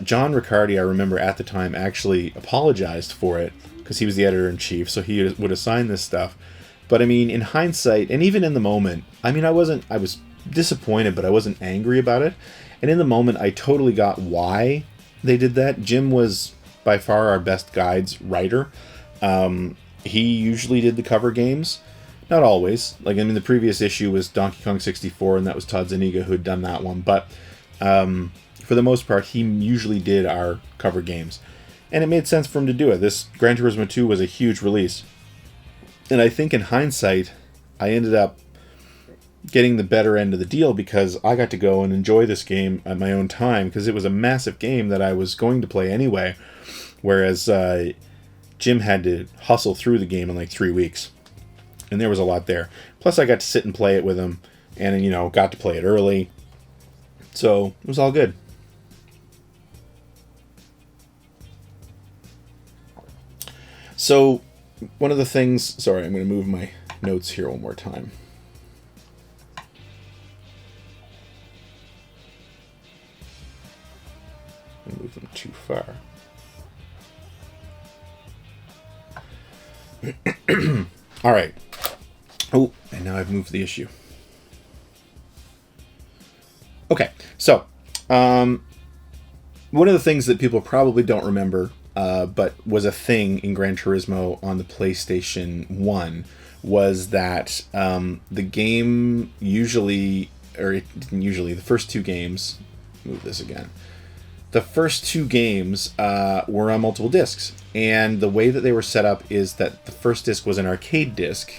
John Riccardi, I remember at the time, actually apologized for it because he was the editor-in-chief, so he would assign this stuff. But I mean, in hindsight, and even in the moment, I mean, I was disappointed, but I wasn't angry about it. And in the moment, I totally got why they did that. Jim was by far our best guides writer. He usually did the cover games. Not always. Like, I mean, the previous issue was Donkey Kong 64, and that was Todd Zuniga who had done that one. But for the most part, he usually did our cover games. And it made sense for him to do it. This Gran Turismo 2 was a huge release. And I think in hindsight, I ended up getting the better end of the deal because I got to go and enjoy this game at my own time because it was a massive game that I was going to play anyway. Whereas Jim had to hustle through the game in like 3 weeks. And there was a lot there. Plus, I got to sit and play it with him and, you know, got to play it early. So, it was all good. So, one of the things... Sorry, I'm going to move my notes here one more time. Move them too far. All right. Oh, and now I've moved the issue. Okay, so one of the things that people probably don't remember, but was a thing in Gran Turismo on the PlayStation 1, was that the game usually, or it didn't usually, the first two games, move this again, the first two games were on multiple discs. And the way that they were set up is that the first disc was an arcade disc.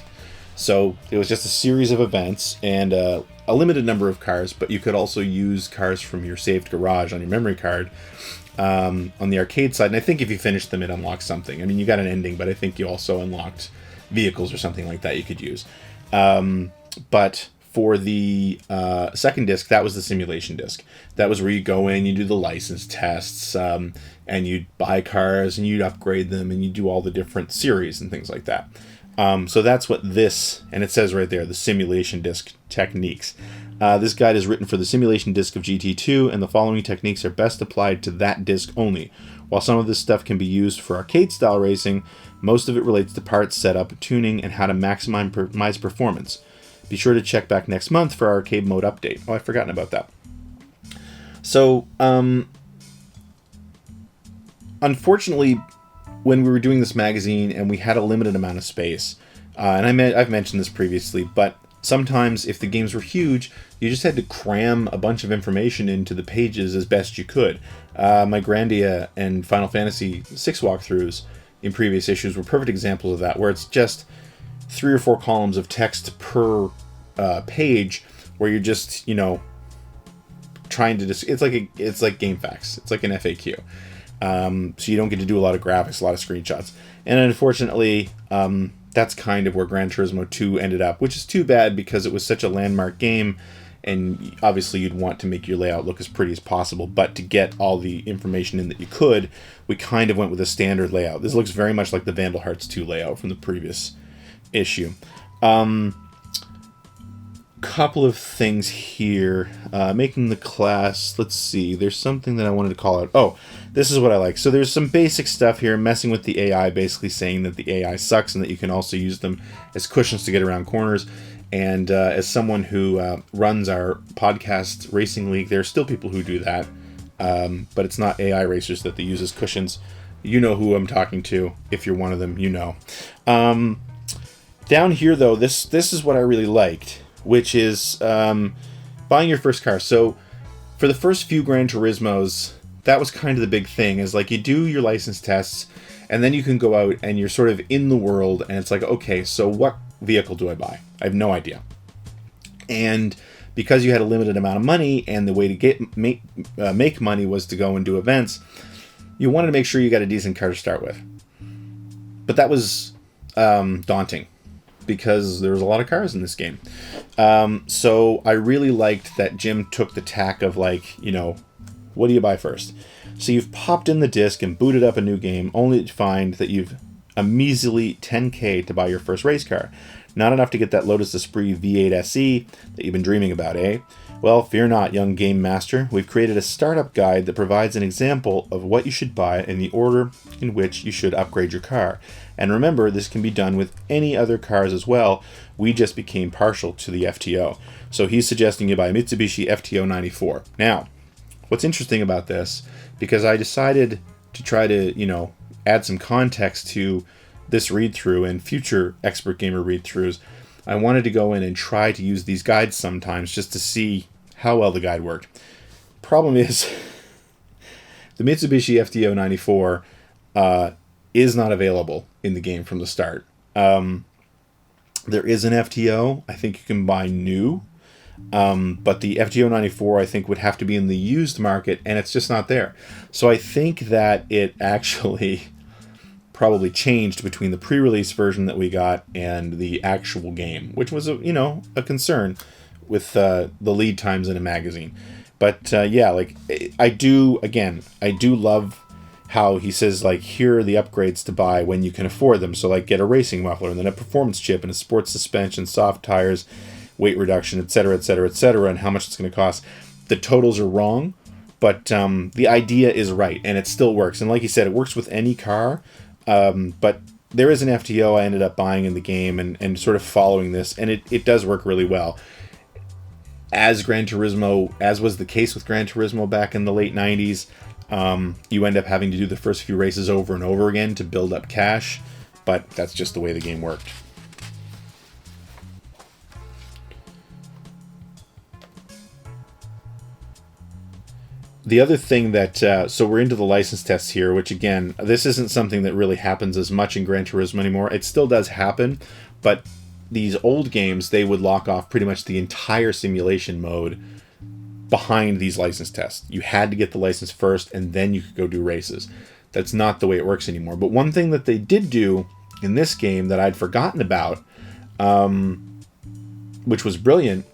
So it was just a series of events and a limited number of cars, but you could also use cars from your saved garage on your memory card on the arcade side. And I think if you finished them, it unlocked something. I mean, you got an ending, but I think you also unlocked vehicles or something like that you could use. But for the second disc, that was the simulation disc. That was where you go in, you do the license tests, and you'd buy cars, and you'd upgrade them, and you do all the different series and things like that. So that's what this, and it says right there, the simulation disc techniques. This guide is written for the simulation disc of GT2, and the following techniques are best applied to that disc only. While some of this stuff can be used for arcade-style racing, most of it relates to parts setup, tuning, and how to maximize performance. Be sure to check back next month for our arcade mode update. Oh, I've forgotten about that. So, unfortunately, when we were doing this magazine and we had a limited amount of space, and I've mentioned this previously, but sometimes if the games were huge, you just had to cram a bunch of information into the pages as best you could. My Grandia and Final Fantasy VI walkthroughs in previous issues were perfect examples of that, where it's just 3 or 4 columns of text per page, where you're just, trying to it's like game facts. It's like an FAQ. So you don't get to do a lot of graphics, a lot of screenshots. And unfortunately, that's kind of where Gran Turismo 2 ended up, which is too bad because it was such a landmark game, and obviously you'd want to make your layout look as pretty as possible, but to get all the information in that you could, we kind of went with a standard layout. This looks very much like the Vandal Hearts 2 layout from the previous issue. Couple of things here. Making the class, let's see, there's something that I wanted to call out. Oh, this is what I like. So there's some basic stuff here, messing with the AI, basically saying that the AI sucks and that you can also use them as cushions to get around corners. And as someone who runs our podcast racing league, there are still people who do that, but it's not AI racers that they use as cushions. You know who I'm talking to. If you're one of them, you know. Down here, though, this is what I really liked, which is buying your first car. So for the first few Gran Turismos, that was kind of the big thing, is like you do your license tests, and then you can go out and you're sort of in the world, and it's like, okay, so what vehicle do I buy? I have no idea. And because you had a limited amount of money, and the way to make money was to go and do events, you wanted to make sure you got a decent car to start with. But that was daunting, because there was a lot of cars in this game. So I really liked that Jim took the tack of like, what do you buy first? So you've popped in the disc and booted up a new game, only to find that you've a measly $10K to buy your first race car. Not enough to get that Lotus Esprit V8 SE that you've been dreaming about, eh? Well, fear not, young game master. We've created a startup guide that provides an example of what you should buy and the order in which you should upgrade your car. And remember, this can be done with any other cars as well. We just became partial to the FTO. So he's suggesting you buy a Mitsubishi FTO 94. Now, what's interesting about this, because I decided to try to, add some context to this read-through and future Expert Gamer read-throughs, I wanted to go in and try to use these guides sometimes just to see how well the guide worked. Problem is, the Mitsubishi FTO 94 is not available in the game from the start. There is an FTO. I think you can buy new. But the FTO 94, I think, would have to be in the used market, and it's just not there. So I think that it actually probably changed between the pre-release version that we got and the actual game, which was a concern with the lead times in a magazine. But yeah, like I do love how he says, like, here are the upgrades to buy when you can afford them. So, like, get a racing muffler and then a performance chip and a sports suspension, soft tires, weight reduction, etc., etc., etc., and how much it's going to cost. The totals are wrong, but the idea is right, and it still works. And like you said, it works with any car, but there is an FTO I ended up buying in the game and sort of following this, and it does work really well. As Gran Turismo, as was the case with Gran Turismo back in the late 90s, you end up having to do the first few races over and over again to build up cash, but that's just the way the game worked. The other thing that, so we're into the license tests here, which again, this isn't something that really happens as much in Gran Turismo anymore. It still does happen, but these old games, they would lock off pretty much the entire simulation mode behind these license tests. You had to get the license first, and then you could go do races. That's not the way it works anymore. But one thing that they did do in this game that I'd forgotten about, which was brilliant,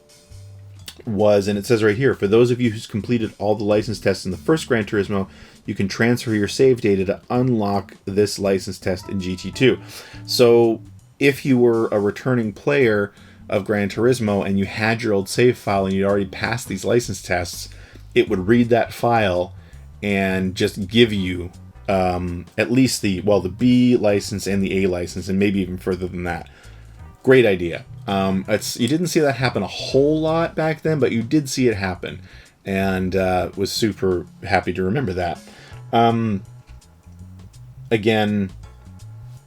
was, and it says right here, for those of you who's completed all the license tests in the first Gran Turismo, you can transfer your save data to unlock this license test in GT2. So if you were a returning player of Gran Turismo and you had your old save file and you'd already passed these license tests, it would read that file and just give you at least the B license and the A license, and maybe even further than that. Great idea. You didn't see that happen a whole lot back then, but you did see it happen, and was super happy to remember that. Again,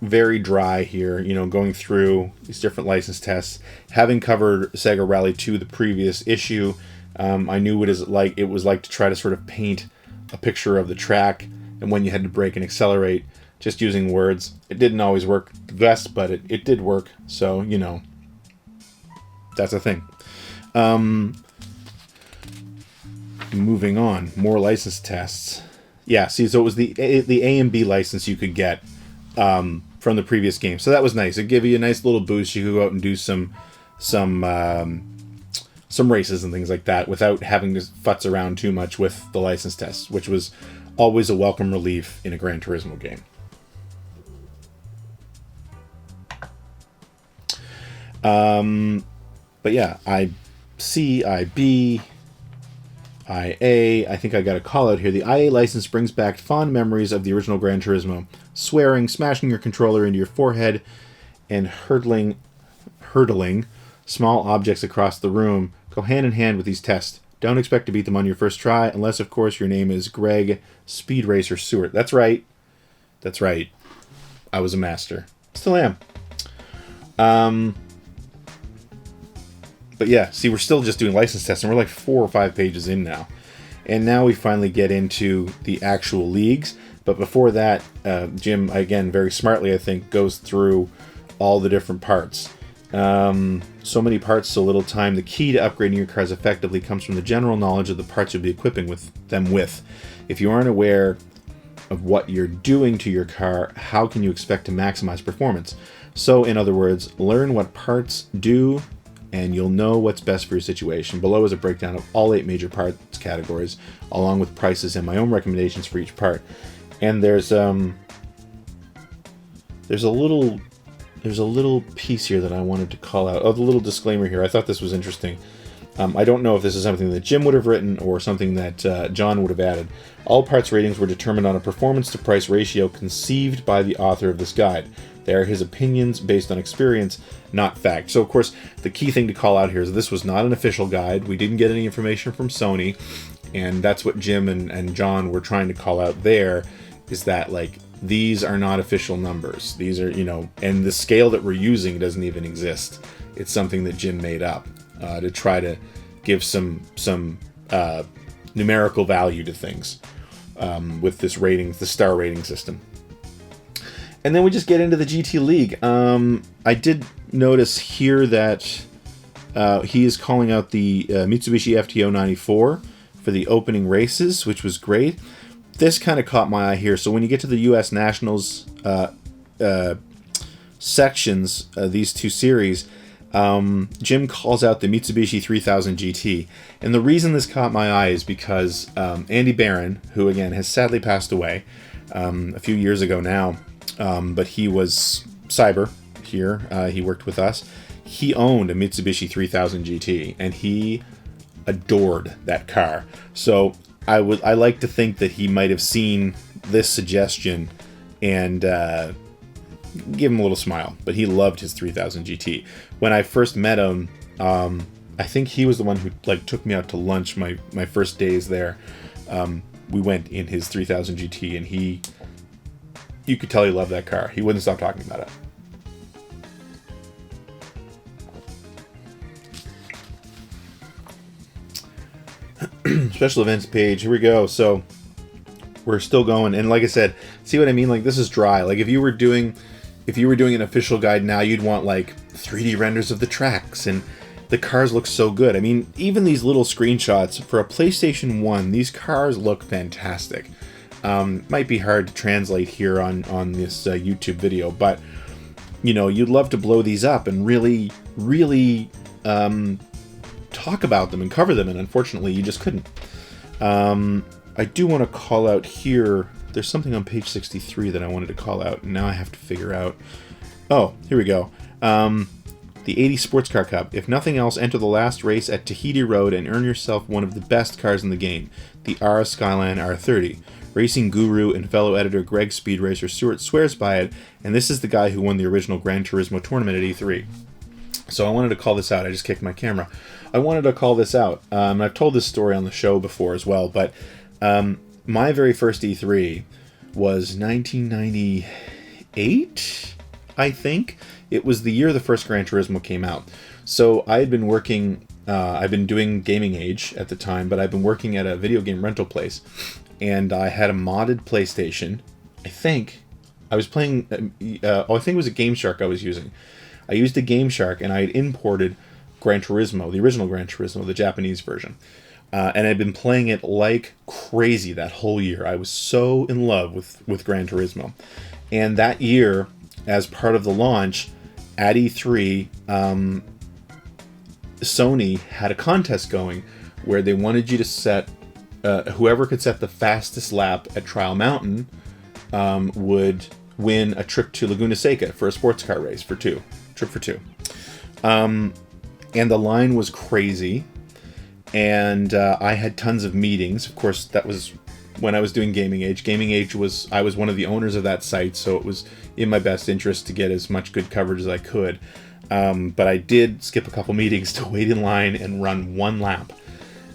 very dry here, going through these different license tests. Having covered Sega Rally 2, the previous issue, I knew what it was like to try to sort of paint a picture of the track and when you had to brake and accelerate, just using words. It didn't always work the best, but it did work, so, that's a thing. Moving on, more license tests. Yeah, see, so it was the A and B license you could get from the previous game. So that was nice. It gave you a nice little boost. You could go out and do some races and things like that without having to futz around too much with the license tests, which was always a welcome relief in a Gran Turismo game. But yeah, IC, IB, IA, I think I got a call out here. The IA license brings back fond memories of the original Gran Turismo. Swearing, smashing your controller into your forehead, and hurtling small objects across the room go hand in hand with these tests. Don't expect to beat them on your first try, unless, of course, your name is Greg Speed Racer Seward. That's right. That's right. I was a master. Still am. But yeah, see, we're still just doing license tests, and we're like 4 or 5 pages in now. And now we finally get into the actual leagues. But before that, Jim, again, very smartly, I think, goes through all the different parts. So many parts, so little time. The key to upgrading your cars effectively comes from the general knowledge of the parts you'll be equipping them with. If you aren't aware of what you're doing to your car, how can you expect to maximize performance? So, in other words, learn what parts do, and you'll know what's best for your situation. Below is a breakdown of all 8 major parts categories, along with prices and my own recommendations for each part. And there's a little piece here that I wanted to call out. Oh, the little disclaimer here. I thought this was interesting. I don't know if this is something that Jim would have written or something that John would have added. All parts ratings were determined on a performance-to-price ratio conceived by the author of this guide. They are his opinions based on experience, not fact. So, of course, the key thing to call out here is this was not an official guide. We didn't get any information from Sony, and that's what Jim and John were trying to call out there, is that, like, these are not official numbers. These are, and the scale that we're using doesn't even exist. It's something that Jim made up to try to give some numerical value to things with this the star rating system. And then we just get into the GT League. I did notice here that he is calling out the Mitsubishi FTO 94 for the opening races, which was great. This kind of caught my eye here. So when you get to the U.S. Nationals sections, these 2 series, Jim calls out the Mitsubishi 3000 GT. And the reason this caught my eye is because Andy Barron, who again has sadly passed away, a few years ago now. But he was cyber here. He worked with us. He owned a Mitsubishi 3000 GT, and he adored that car. So I like to think that he might have seen this suggestion and give him a little smile. But he loved his 3000 GT. When I first met him, I think he was the one who took me out to lunch my first days there. We went in his 3000 GT, and you could tell he loved that car. He wouldn't stop talking about it. Special events page. Here we go. So we're still going, and like I said, see what I mean? Like, this is dry. Like, if you were doing an official guide now, you'd want 3D renders of the tracks, and the cars look so good. I mean, even these little screenshots for a PlayStation 1, these cars look fantastic. Might be hard to translate here on this YouTube video, but you'd love to blow these up and really talk about them and cover them, and unfortunately you just couldn't. I do want to call out here, there's something on page 63 that I wanted to call out, and now I have to figure out. Oh, here we go. The 80 Sports Car Cup. If nothing else, enter the last race at Tahiti Road and earn yourself one of the best cars in the game, the R Skyline R30. Racing guru and fellow editor Greg Speed Racer Stewart swears by it, and this is the guy who won the original Gran Turismo tournament at E3. So I wanted to call this out. I just kicked my camera. I wanted to call this out. I've told this story on the show before as well, but my very first E3 was 1998, I think. It was the year the first Gran Turismo came out. So I had been working, I've been doing Gaming Age at the time, but I've been working at a video game rental place. And I had a modded PlayStation. I think I was playing, I think it was a Game Shark I was using. I used a Game Shark, and I had imported Gran Turismo, the original Gran Turismo, the Japanese version. And I'd been playing it like crazy that whole year. I was so in love with Gran Turismo. And that year, as part of the launch, at E3, Sony had a contest going where they wanted you to set, whoever could set the fastest lap at Trial Mountain would win a trip to Laguna Seca for a sports car race for two. Trip for two. And the line was crazy. And I had tons of meetings. Of course, that was when I was doing Gaming Age. Gaming Age I was one of the owners of that site, so it was in my best interest to get as much good coverage as I could. But I did skip a couple meetings to wait in line and run one lap.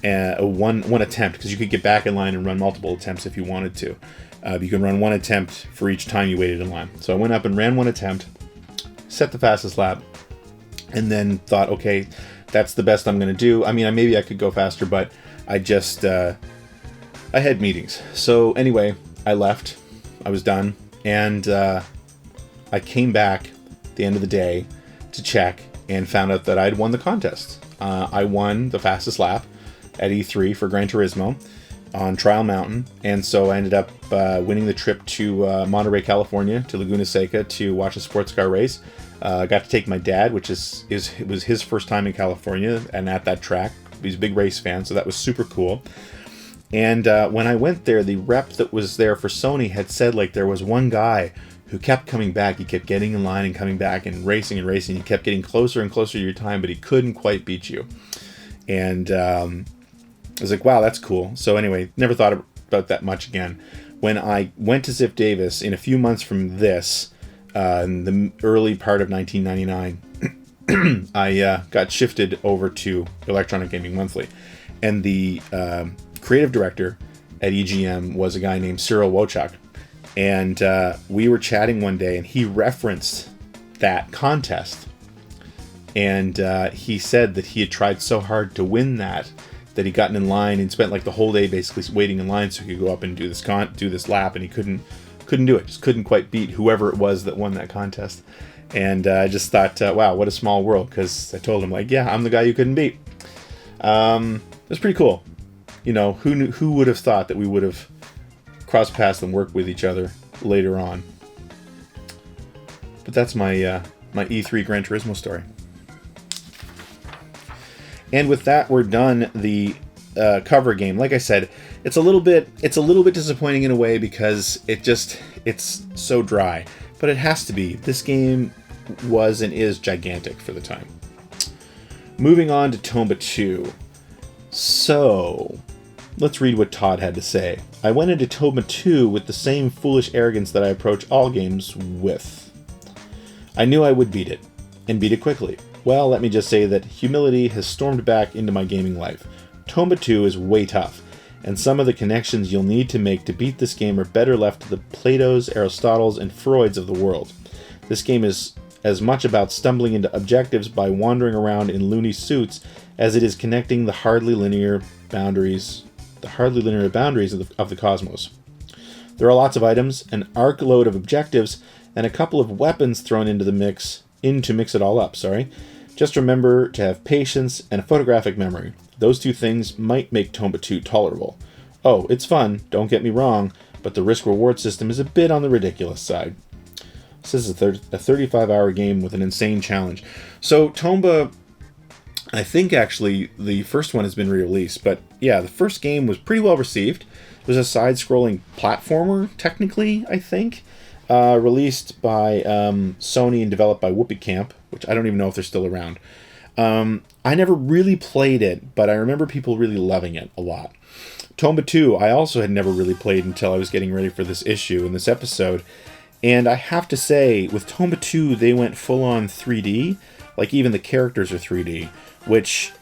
One attempt, because you could get back in line and run multiple attempts if you wanted to. You can run one attempt for each time you waited in line. So I went up and ran one attempt, set the fastest lap, and then thought, okay, that's the best I'm going to do. I mean, maybe I could go faster, but I just, I had meetings. So anyway, I left. I was done. And I came back at the end of the day to check and found out that I'd won the contest. I won the fastest lap at E3 for Gran Turismo on Trial Mountain. And so I ended up winning the trip to Monterey, California, to Laguna Seca to watch a sports car race. I got to take my dad, which was his first time in California and at that track. He's a big race fan, so that was super cool. And when I went there, the rep that was there for Sony had said there was one guy who kept coming back. He kept getting in line and coming back and racing and racing. He kept getting closer and closer to your time, but he couldn't quite beat you. And I was like, wow, that's cool. So anyway, never thought about that much again. When I went to Ziff Davis in a few months from this, in the early part of 1999, I got shifted over to Electronic Gaming Monthly. And the creative director at EGM was a guy named Cyril Wojcik. And we were chatting one day, and he referenced that contest. And he said that he had tried so hard to win that he'd gotten in line and spent the whole day basically waiting in line so he could go up and do this lap, and he couldn't do it. Just couldn't quite beat whoever it was that won that contest. And I just thought, wow, what a small world, because I told him, yeah, I'm the guy you couldn't beat. It was pretty cool. Who would have thought that we would have crossed paths and worked with each other later on. But that's my my E3 Gran Turismo story. And with that, we're done. The cover game, like I said, it's a little bit disappointing in a way because it's so dry, but it has to be. This game was and is gigantic for the time. Moving on to Tomba 2. So, let's read what Todd had to say. I went into Tomba 2 with the same foolish arrogance that I approach all games with. I knew I would beat it, and beat it quickly. Well, let me just say that humility has stormed back into my gaming life. Tomba 2 is way tough, and some of the connections you'll need to make to beat this game are better left to the Platos, Aristotles, and Freuds of the world. This game is as much about stumbling into objectives by wandering around in loony suits as it is connecting the hardly linear boundaries of the cosmos. There are lots of items, an arc-load of objectives, and a couple of weapons thrown into mix it all up. Just remember to have patience and a photographic memory. Those two things might make Tomba 2 tolerable. Oh, it's fun, don't get me wrong, but the risk-reward system is a bit on the ridiculous side. This is a 35-hour game with an insane challenge. So Tomba, I think actually the first one has been re-released, but yeah, the first game was pretty well received. It was a side-scrolling platformer, technically, I think, released by Sony and developed by Whoopee Camp, which I don't even know if they're still around. I never really played it, but I remember people really loving it a lot. Tomba 2, I also had never really played until I was getting ready for this issue and this episode. And I have to say, with Tomba 2, they went full-on 3D. Like, even the characters are 3D, which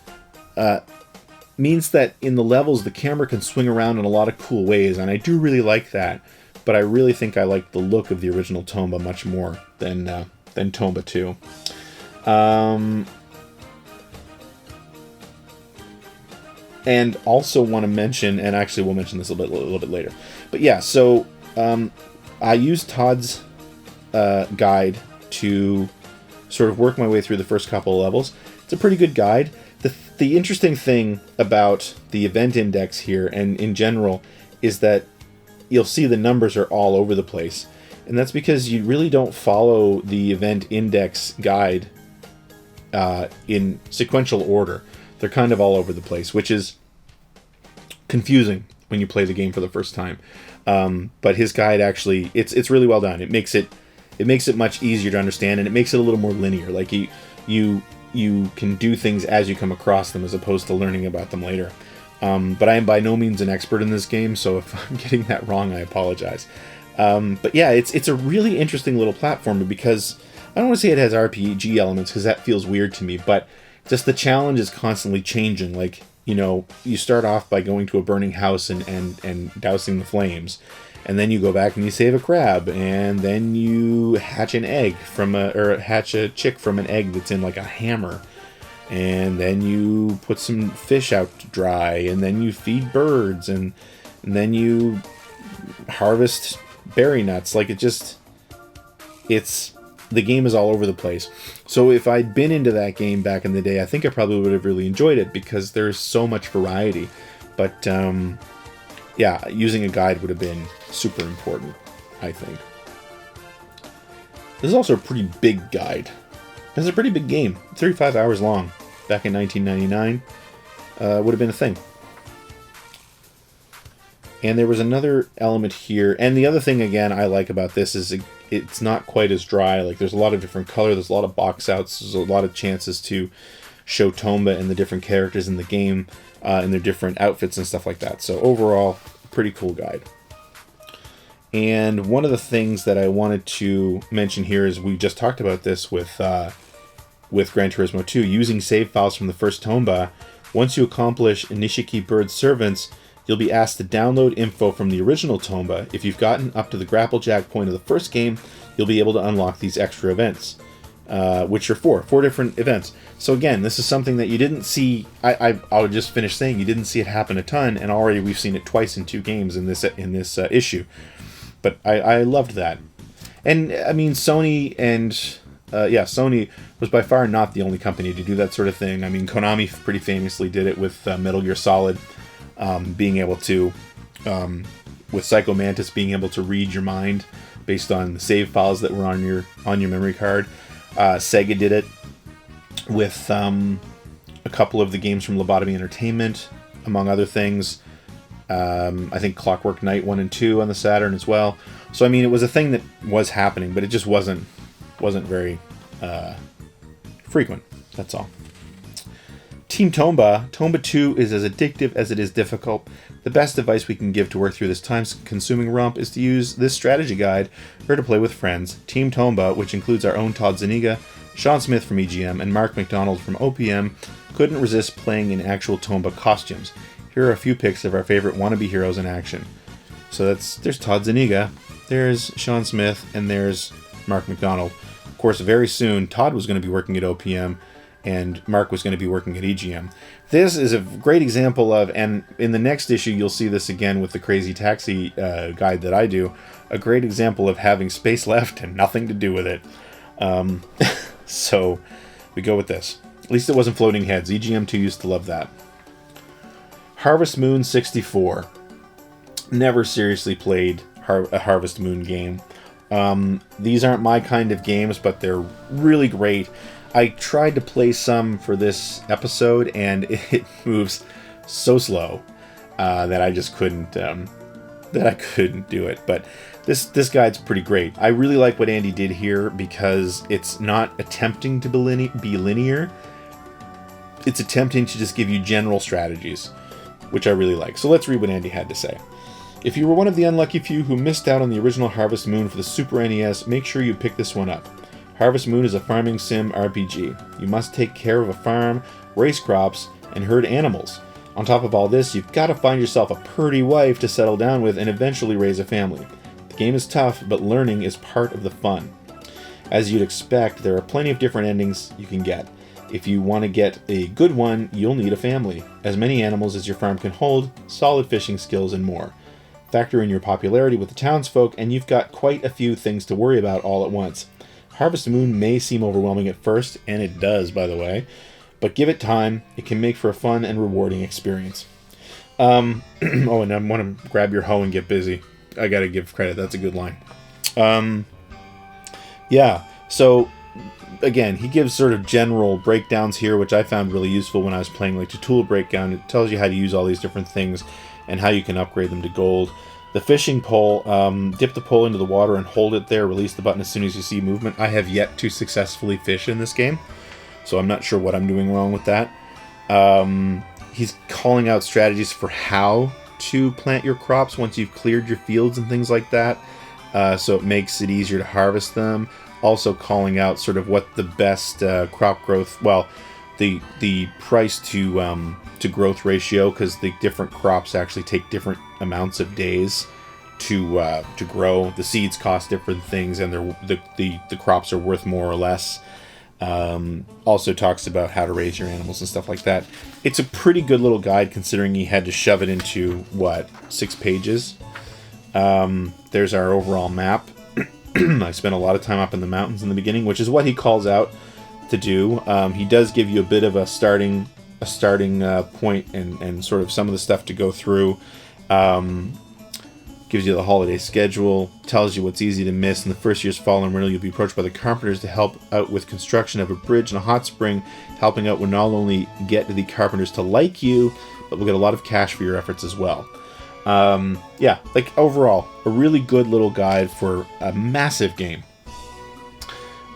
means that in the levels, the camera can swing around in a lot of cool ways, and I do really like that. But I really think I like the look of the original Tomba much more than Tomba 2. And also want to mention, and actually we'll mention this a little bit later. But yeah, so I used Todd's guide to sort of work my way through the first couple of levels. It's a pretty good guide. The interesting thing about the event index here, and in general, is that you'll see the numbers are all over the place. And that's because you really don't follow the event index guide in sequential order. They're kind of all over the place, which is confusing when you play the game for the first time. But his guide actually, it's really well done. It makes it much easier to understand, and it makes it a little more linear. Like you can do things as you come across them, as opposed to learning about them later. But I am by no means an expert in this game, so if I'm getting that wrong, I apologize. But yeah, it's a really interesting little platformer because I don't want to say it has RPG elements because that feels weird to me, but just the challenge is constantly changing. Like, you know, you start off by going to a burning house and dousing the flames, and then you go back and you save a crab, and then you hatch an egg hatch a chick from an egg that's in like a hammer, and then you put some fish out to dry, and then you feed birds, and then you harvest berry nuts. Like, the game is all over the place. So if I'd been into that game back in the day, I think I probably would have really enjoyed it because there's so much variety. But yeah, using a guide would have been super important, I think. This is also a pretty big guide. It's a pretty big game. 35 hours long. Back in 1999. Would have been a thing. And there was another element here. And the other thing, again, I like about this is it's not quite as dry. Like, there's a lot of different color. There's a lot of box outs. There's a lot of chances to show Tomba and the different characters in the game and their different outfits and stuff like that. So overall, pretty cool guide. And one of the things that I wanted to mention here is we just talked about this with Gran Turismo 2. Using save files from the first Tomba, once you accomplish Nishiki Bird's servants, you'll be asked to download info from the original Tomba. If you've gotten up to the Grapplejack point of the first game, you'll be able to unlock these extra events, which are four different events. So again, this is something that you didn't see. I would just finish saying you didn't see it happen a ton, and already we've seen it twice in 2 games in this issue. But I loved that, and I mean Sony was by far not the only company to do that sort of thing. I mean, Konami pretty famously did it with Metal Gear Solid. Being able to, with Psycho Mantis, being able to read your mind based on the save files that were on your memory card. Sega did it with a couple of the games from Lobotomy Entertainment. among other things. I think Clockwork Knight 1 and 2 on the Saturn as well. So I mean, it was a thing that was happening, but it just wasn't very frequent. That's all. Team Tomba. Tomba 2 is as addictive as it is difficult. The best advice we can give to work through this time-consuming romp is to use this strategy guide or to play with friends. Team Tomba, which includes our own Todd Zuniga, Sean Smith from EGM, and Mark McDonald from OPM, couldn't resist playing in actual Tomba costumes. Here are a few pics of our favorite wannabe heroes in action. So there's Todd Zuniga, there's Sean Smith, and there's Mark McDonald. Of course, very soon, Todd was going to be working at OPM, and Mark was going to be working at EGM. This is a great example of, and in the next issue you'll see this again with the Crazy Taxi guide that I do, a great example of having space left and nothing to do with it. So we go with this. At least it wasn't Floating Heads. EGM2 used to love that. Harvest Moon 64. Never seriously played a Harvest Moon game. These aren't my kind of games, but they're really great. I tried to play some for this episode, and it moves so slow that I just couldn't do it. But this guide's pretty great. I really like what Andy did here because it's not attempting to be linear. It's attempting to just give you general strategies, which I really like. So let's read what Andy had to say. If you were one of the unlucky few who missed out on the original Harvest Moon for the Super NES, make sure you pick this one up. Harvest Moon is a farming sim RPG. You must take care of a farm, raise crops, and herd animals. On top of all this, you've got to find yourself a purty wife to settle down with and eventually raise a family. The game is tough, but learning is part of the fun. As you'd expect, there are plenty of different endings you can get. If you want to get a good one, you'll need a family, as many animals as your farm can hold, solid fishing skills, and more. Factor in your popularity with the townsfolk, and you've got quite a few things to worry about all at once. Harvest Moon may seem overwhelming at first, and it does, by the way, but give it time. It can make for a fun and rewarding experience. Oh, and I want to grab your hoe and get busy. I gotta give credit. That's a good line. Yeah, so again, he gives sort of general breakdowns here, which I found really useful when I was playing like the tool breakdown. It tells you how to use all these different things and how you can upgrade them to gold. The fishing pole, dip the pole into the water and hold it there, release the button as soon as you see movement. I have yet to successfully fish in this game, so I'm not sure what I'm doing wrong with that. He's calling out strategies for how to plant your crops once you've cleared your fields and things like that, so it makes it easier to harvest them. Also calling out sort of what the best crop growth, well, the price to growth ratio, because the different crops actually take different amounts of days to grow. The seeds cost different things, and the crops are worth more or less. Also talks about how to raise your animals and stuff like that. It's a pretty good little guide considering he had to shove it into 6 pages. There's our overall map. I spent a lot of time up in the mountains in the beginning, which is what he calls out to do. He does give you a bit of a starting point and sort of some of the stuff to go through. Gives you the holiday schedule, tells you what's easy to miss. In the first year's fall and winter, you'll be approached by the carpenters to help out with construction of a bridge and a hot spring. Helping out will not only get the carpenters to like you, but we'll get a lot of cash for your efforts as well. Yeah, like overall, a really good little guide for a massive game.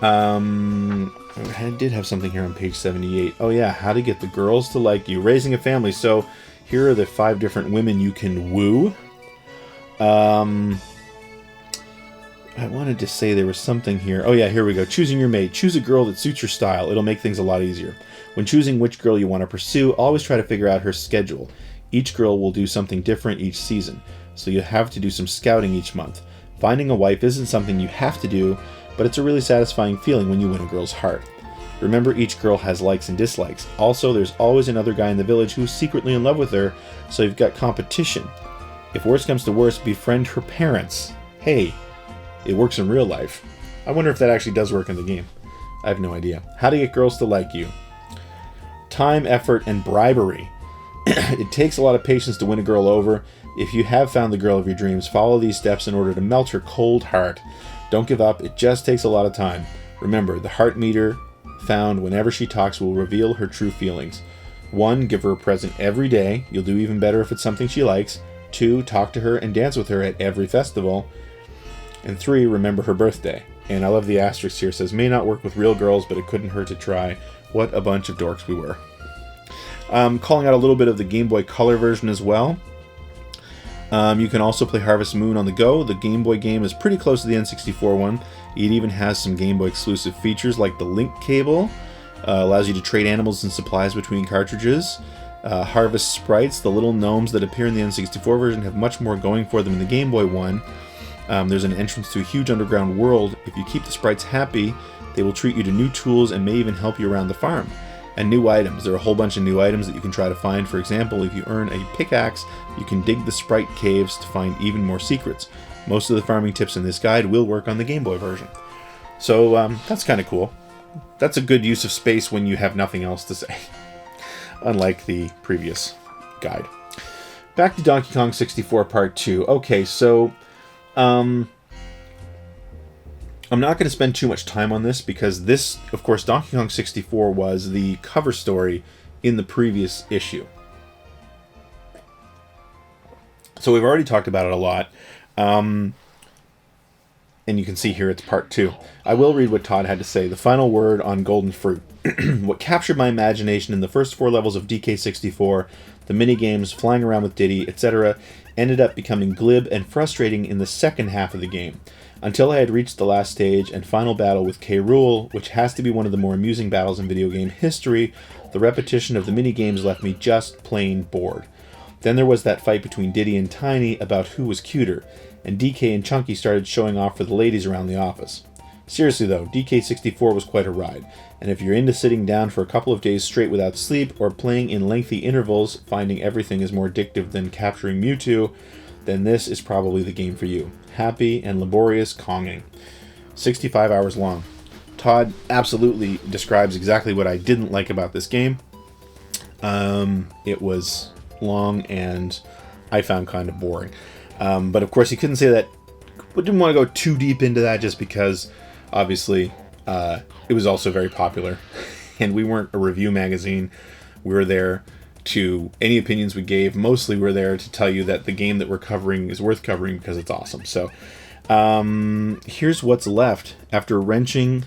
I did have something here on page 78. Oh yeah, how to get the girls to like you. Raising a family. So here are the 5 different women you can woo. I wanted to say there was something here. Oh yeah, here we go. Choosing your mate. Choose a girl that suits your style. It'll make things a lot easier. When choosing which girl you want to pursue, always try to figure out her schedule. Each girl will do something different each season, so you have to do some scouting each month. Finding a wife isn't something you have to do, but it's a really satisfying feeling when you win a girl's heart. Remember, each girl has likes and dislikes. Also, there's always another guy in the village who's secretly in love with her, so you've got competition. If worse comes to worse, befriend her parents. Hey, it works in real life. I wonder if that actually does work in the game. I have no idea. How to get girls to like you. Time, effort, and bribery. It takes a lot of patience to win a girl over. If you have found the girl of your dreams, follow these steps in order to melt her cold heart. Don't give up, it just takes a lot of time. Remember, the heart meter found whenever she talks will reveal her true feelings. 1. Give her a present every day. You'll do even better if it's something she likes. 2. Talk to her and dance with her at every festival. And 3. Remember her birthday. And I love the asterisk here. It says, may not work with real girls, but it couldn't hurt to try. What a bunch of dorks we were. Calling out a little bit of the Game Boy Color version as well. You can also play Harvest Moon on the go. The Game Boy game is pretty close to the N64 one. It even has some Game Boy exclusive features like the link cable. Allows you to trade animals and supplies between cartridges. Harvest sprites, the little gnomes that appear in the N64 version, have much more going for them in the Game Boy one. There's an entrance to a huge underground world. If you keep the sprites happy, they will treat you to new tools and may even help you around the farm. And new items. There are a whole bunch of new items that you can try to find. For example, if you earn a pickaxe, you can dig the sprite caves to find even more secrets. Most of the farming tips in this guide will work on the Game Boy version. So that's kind of cool. That's a good use of space when you have nothing else to say. Unlike the previous guide. Back to Donkey Kong 64 Part 2. Okay, so I'm not going to spend too much time on this because this, of course, Donkey Kong 64 was the cover story in the previous issue. So we've already talked about it a lot. And you can see here it's part 2. I will read what Todd had to say. The final word on Golden Fruit. What captured my imagination in the first 4 levels of DK64, the minigames, flying around with Diddy, etc., ended up becoming glib and frustrating in the second half of the game. Until I had reached the last stage and final battle with K. Rool, which has to be one of the more amusing battles in video game history, the repetition of the minigames left me just plain bored. Then there was that fight between Diddy and Tiny about who was cuter, and DK and Chunky started showing off for the ladies around the office. Seriously though, DK64 was quite a ride, and if you're into sitting down for a couple of days straight without sleep, or playing in lengthy intervals, finding everything is more addictive than capturing Mewtwo, then this is probably the game for you. Happy and laborious Konging. 65 hours long. Todd absolutely describes exactly what I didn't like about this game. It was long and I found kind of boring. But of course he couldn't say that. We didn't want to go too deep into that just because obviously it was also very popular. And we weren't a review magazine. We were there to, any opinions we gave, mostly we're there to tell you that the game that we're covering is worth covering because it's awesome. So here's what's left. After wrenching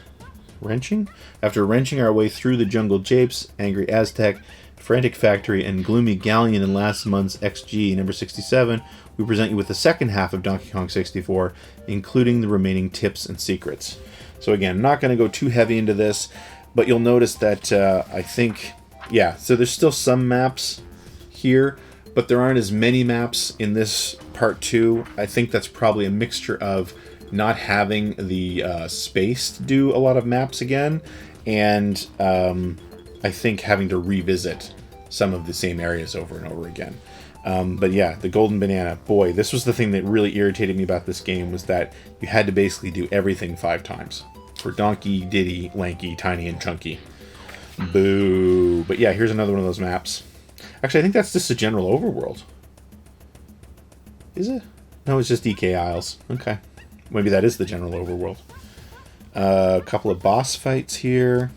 our way through the Jungle Japes, Angry Aztec, Frantic Factory, and Gloomy Galleon in last month's XG number 67, we present you with the second half of Donkey Kong 64, including the remaining tips and secrets. So again, I'm not going to go too heavy into this, but you'll notice that I think, yeah, so there's still some maps here, but there aren't as many maps in this part 2. I think that's probably a mixture of not having the space to do a lot of maps again, and I think having to revisit some of the same areas over and over again. But yeah, the Golden Banana, boy, this was the thing that really irritated me about this game, was that you had to basically do everything 5 times. For Donkey, Diddy, Lanky, Tiny, and Chunky. Boo. But yeah, here's another one of those maps. Actually, I think that's just a general overworld. Is it? No, it's just DK Isles. Okay. Maybe that is the general overworld. A couple of boss fights here.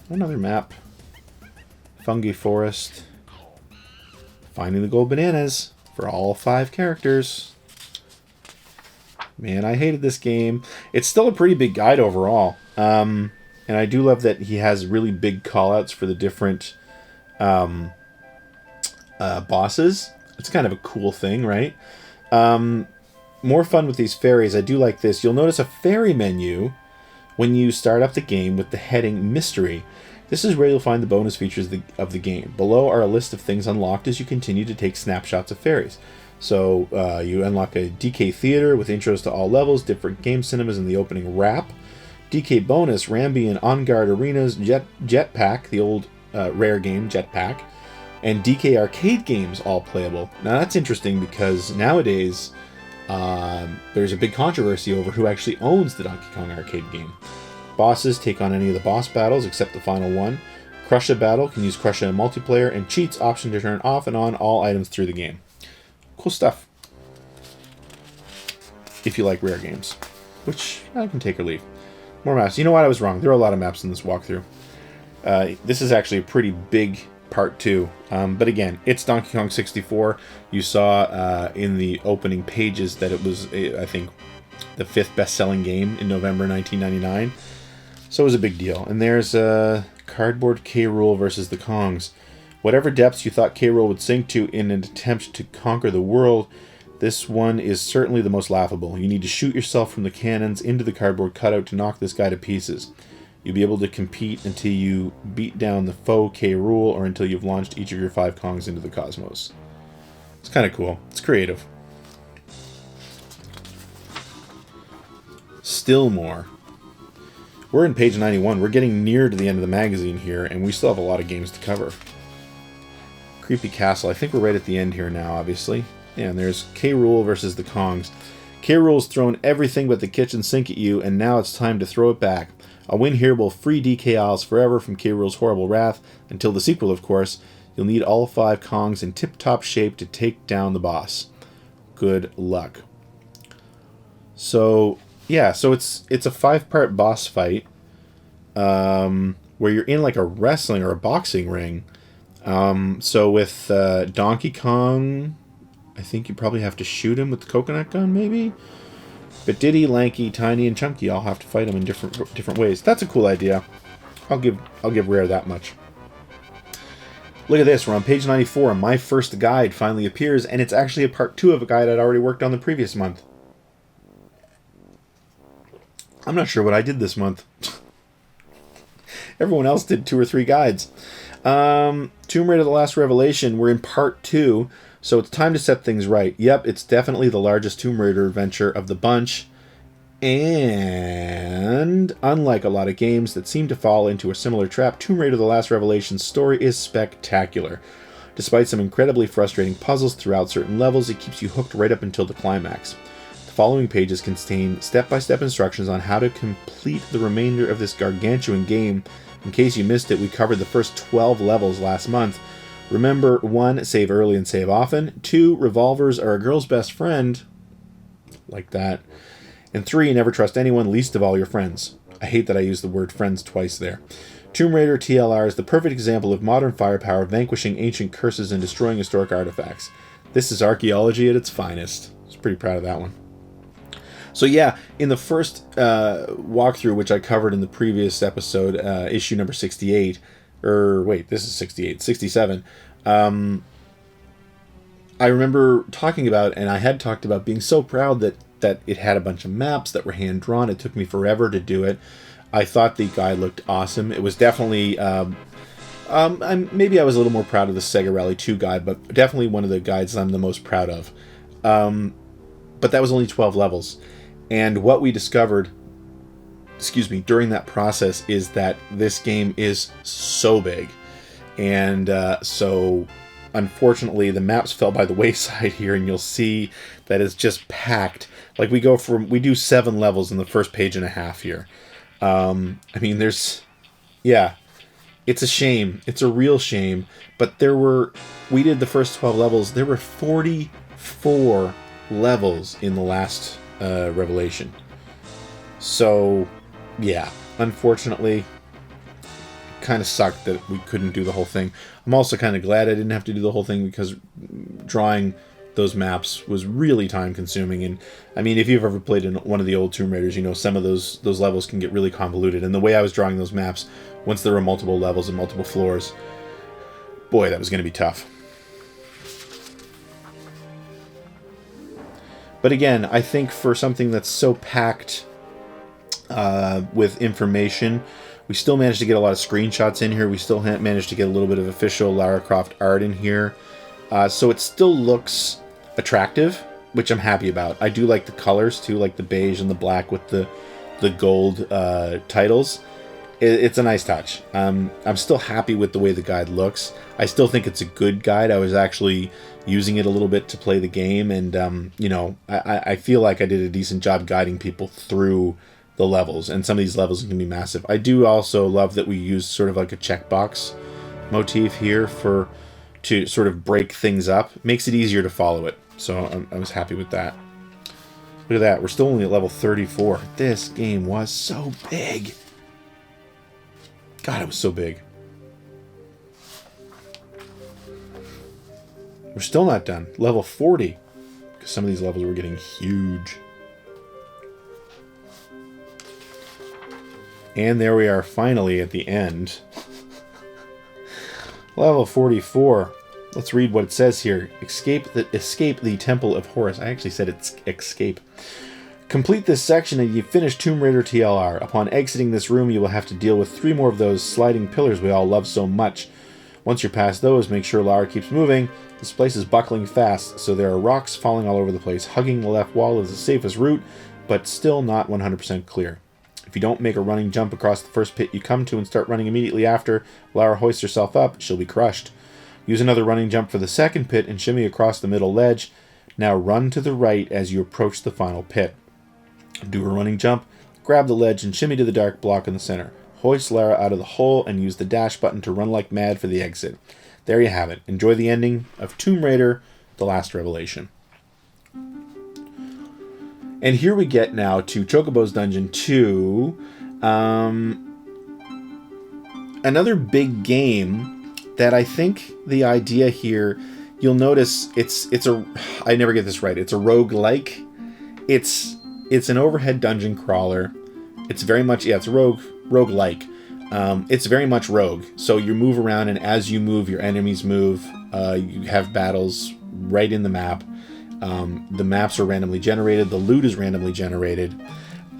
Another map. Fungi Forest. Finding the gold bananas for all 5 characters. Man, I hated this game. It's still a pretty big guide overall. And I do love that he has really big callouts for the different bosses. It's kind of a cool thing, right? More fun with these fairies. I do like this. You'll notice a fairy menu when you start up the game with the heading Mystery. This is where you'll find the bonus features of the game. Below are a list of things unlocked as you continue to take snapshots of fairies. So you unlock a DK Theater with intros to all levels, different game cinemas in the opening wrap, DK Bonus, Rambi and On Guard Arenas, Jetpack, the old rare game Jetpack, and DK Arcade games all playable. Now that's interesting because nowadays there's a big controversy over who actually owns the Donkey Kong arcade game. Bosses take on any of the boss battles except the final one. Crush a battle can use Crush in multiplayer, and cheats option to turn off and on all items through the game. Cool stuff. If you like rare games, which I can take or leave. More maps. You know what? I was wrong. There are a lot of maps in this walkthrough. This is actually a pretty big part 2. But again, it's Donkey Kong 64. You saw in the opening pages that it was, I think, the 5th best-selling game in November 1999. So it was a big deal. And there's Cardboard K. Rool versus the Kongs. Whatever depths you thought K. Rool would sink to in an attempt to conquer the world, this one is certainly the most laughable. You need to shoot yourself from the cannons into the cardboard cutout to knock this guy to pieces. You'll be able to compete until you beat down the foe K. Rool or until you've launched each of your 5 Kongs into the cosmos. It's kind of cool. It's creative. Still more. We're in page 91. We're getting near to the end of the magazine here, and we still have a lot of games to cover. Creepy Castle. I think we're right at the end here now, obviously. Yeah, and there's K. Rool versus the Kongs. K. Rool's thrown everything but the kitchen sink at you, and now it's time to throw it back. A win here will free DK Isles forever from K. Rool's horrible wrath, until the sequel, of course. You'll need all 5 Kongs in tip-top shape to take down the boss. Good luck. So, yeah, so it's a 5-part boss fight, where you're in like a wrestling or a boxing ring. So with Donkey Kong, I think you probably have to shoot him with the coconut gun, maybe? But Diddy, Lanky, Tiny, and Chunky all have to fight him in different ways. That's a cool idea. I'll give Rare that much. Look at this. We're on page 94, and my first guide finally appears, and it's actually a part 2 of a guide I'd already worked on the previous month. I'm not sure what I did this month. Everyone else did 2 or 3 guides. Tomb Raider: The Last Revelation. We're in part 2, so it's time to set things right. Yep, it's definitely the largest Tomb Raider adventure of the bunch. And unlike a lot of games that seem to fall into a similar trap, Tomb Raider: The Last Revelation's story is spectacular. Despite some incredibly frustrating puzzles throughout certain levels, it keeps you hooked right up until the climax. The following pages contain step-by-step instructions on how to complete the remainder of this gargantuan game. In case you missed it, we covered the first 12 levels last month. Remember, 1, save early and save often. 2, revolvers are a girl's best friend. Like that. And 3, never trust anyone, least of all your friends. I hate that I used the word friends twice there. Tomb Raider TLR is the perfect example of modern firepower vanquishing ancient curses and destroying historic artifacts. This is archaeology at its finest. I was pretty proud of that one. So yeah, in the first walkthrough, which I covered in the previous episode, issue number 68, this is 68, 67, I remember talking about, and I had talked about being so proud that it had a bunch of maps that were hand-drawn. It took me forever to do it. I thought the guide looked awesome. It was definitely, maybe I was a little more proud of the Sega Rally 2 guide, but definitely one of the guides I'm the most proud of. But that was only 12 levels. And what we discovered, during that process is that this game is so big. And so, unfortunately, the maps fell by the wayside here, and you'll see that it's just packed. Like, we do 7 levels in the first page and a half here. It's a shame. It's a real shame. But we did the first 12 levels. There were 44 levels in the last Revelation. So, yeah, unfortunately, kind of sucked that we couldn't do the whole thing. I'm also kind of glad I didn't have to do the whole thing, because drawing those maps was really time consuming. And I mean, if you've ever played in one of the old Tomb Raiders, you know some of those levels can get really convoluted. And the way I was drawing those maps, once there were multiple levels and multiple floors, boy, that was going to be tough. But again, I think for something that's so packed with information, we still managed to get a lot of screenshots in here. We still managed to get a little bit of official Lara Croft art in here. So it still looks attractive, which I'm happy about. I do like the colors too, like the beige and the black with the gold titles. It's a nice touch. I'm still happy with the way the guide looks. I still think it's a good guide. I was actually using it a little bit to play the game, and I feel like I did a decent job guiding people through the levels, and some of these levels can be massive. I do also love that we used sort of like a checkbox motif here to sort of break things up. It makes it easier to follow it, so I was happy with that. Look at that, we're still only at level 34. This game was so big. God, it was so big. We're still not done. Level 40. Because some of these levels were getting huge. And there we are finally at the end. Level 44. Let's read what it says here. Escape the Temple of Horus. I actually said it's escape. Complete this section and you finish Tomb Raider TLR. Upon exiting this room, you will have to deal with 3 more of those sliding pillars we all love so much. Once you're past those, make sure Lara keeps moving. This place is buckling fast, so there are rocks falling all over the place. Hugging the left wall is the safest route, but still not 100% clear. If you don't make a running jump across the first pit you come to and start running immediately after Lara hoists herself up, she'll be crushed. Use another running jump for the second pit and shimmy across the middle ledge. Now run to the right as you approach the final pit. Do a running jump, grab the ledge and shimmy to the dark block in the center. Hoist Lara out of the hole and use the dash button to run like mad for the exit. There you have it. Enjoy the ending of Tomb Raider, The Last Revelation. And here we get now to Chocobo's Dungeon 2. Another big game that I think the idea here, you'll notice I never get this right. It's a roguelike. It's an overhead dungeon crawler. It's very much, it's roguelike. It's very much rogue. So you move around, and as you move, your enemies move. You have battles right in the map. The maps are randomly generated. The loot is randomly generated.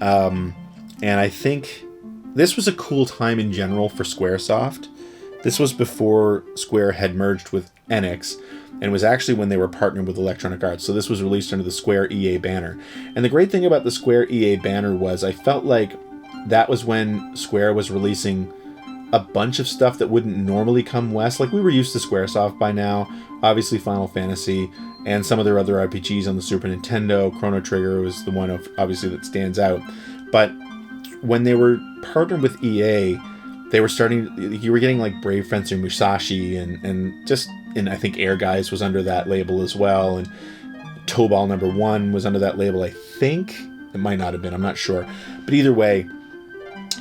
And I think this was a cool time in general for Squaresoft. This was before Square had merged with Enix, and was actually when they were partnered with Electronic Arts. So this was released under the Square EA banner. And the great thing about the Square EA banner was I felt like that was when Square was releasing a bunch of stuff that wouldn't normally come west. Like, we were used to Squaresoft by now. Obviously Final Fantasy and some of their other RPGs on the Super Nintendo. Chrono Trigger was the one obviously that stands out. But when they were partnered with EA, they were you were getting like Brave Fencer Musashi and I think Air Guys was under that label as well. And Tobal #1 was under that label, I think. It might not have been, I'm not sure. But either way,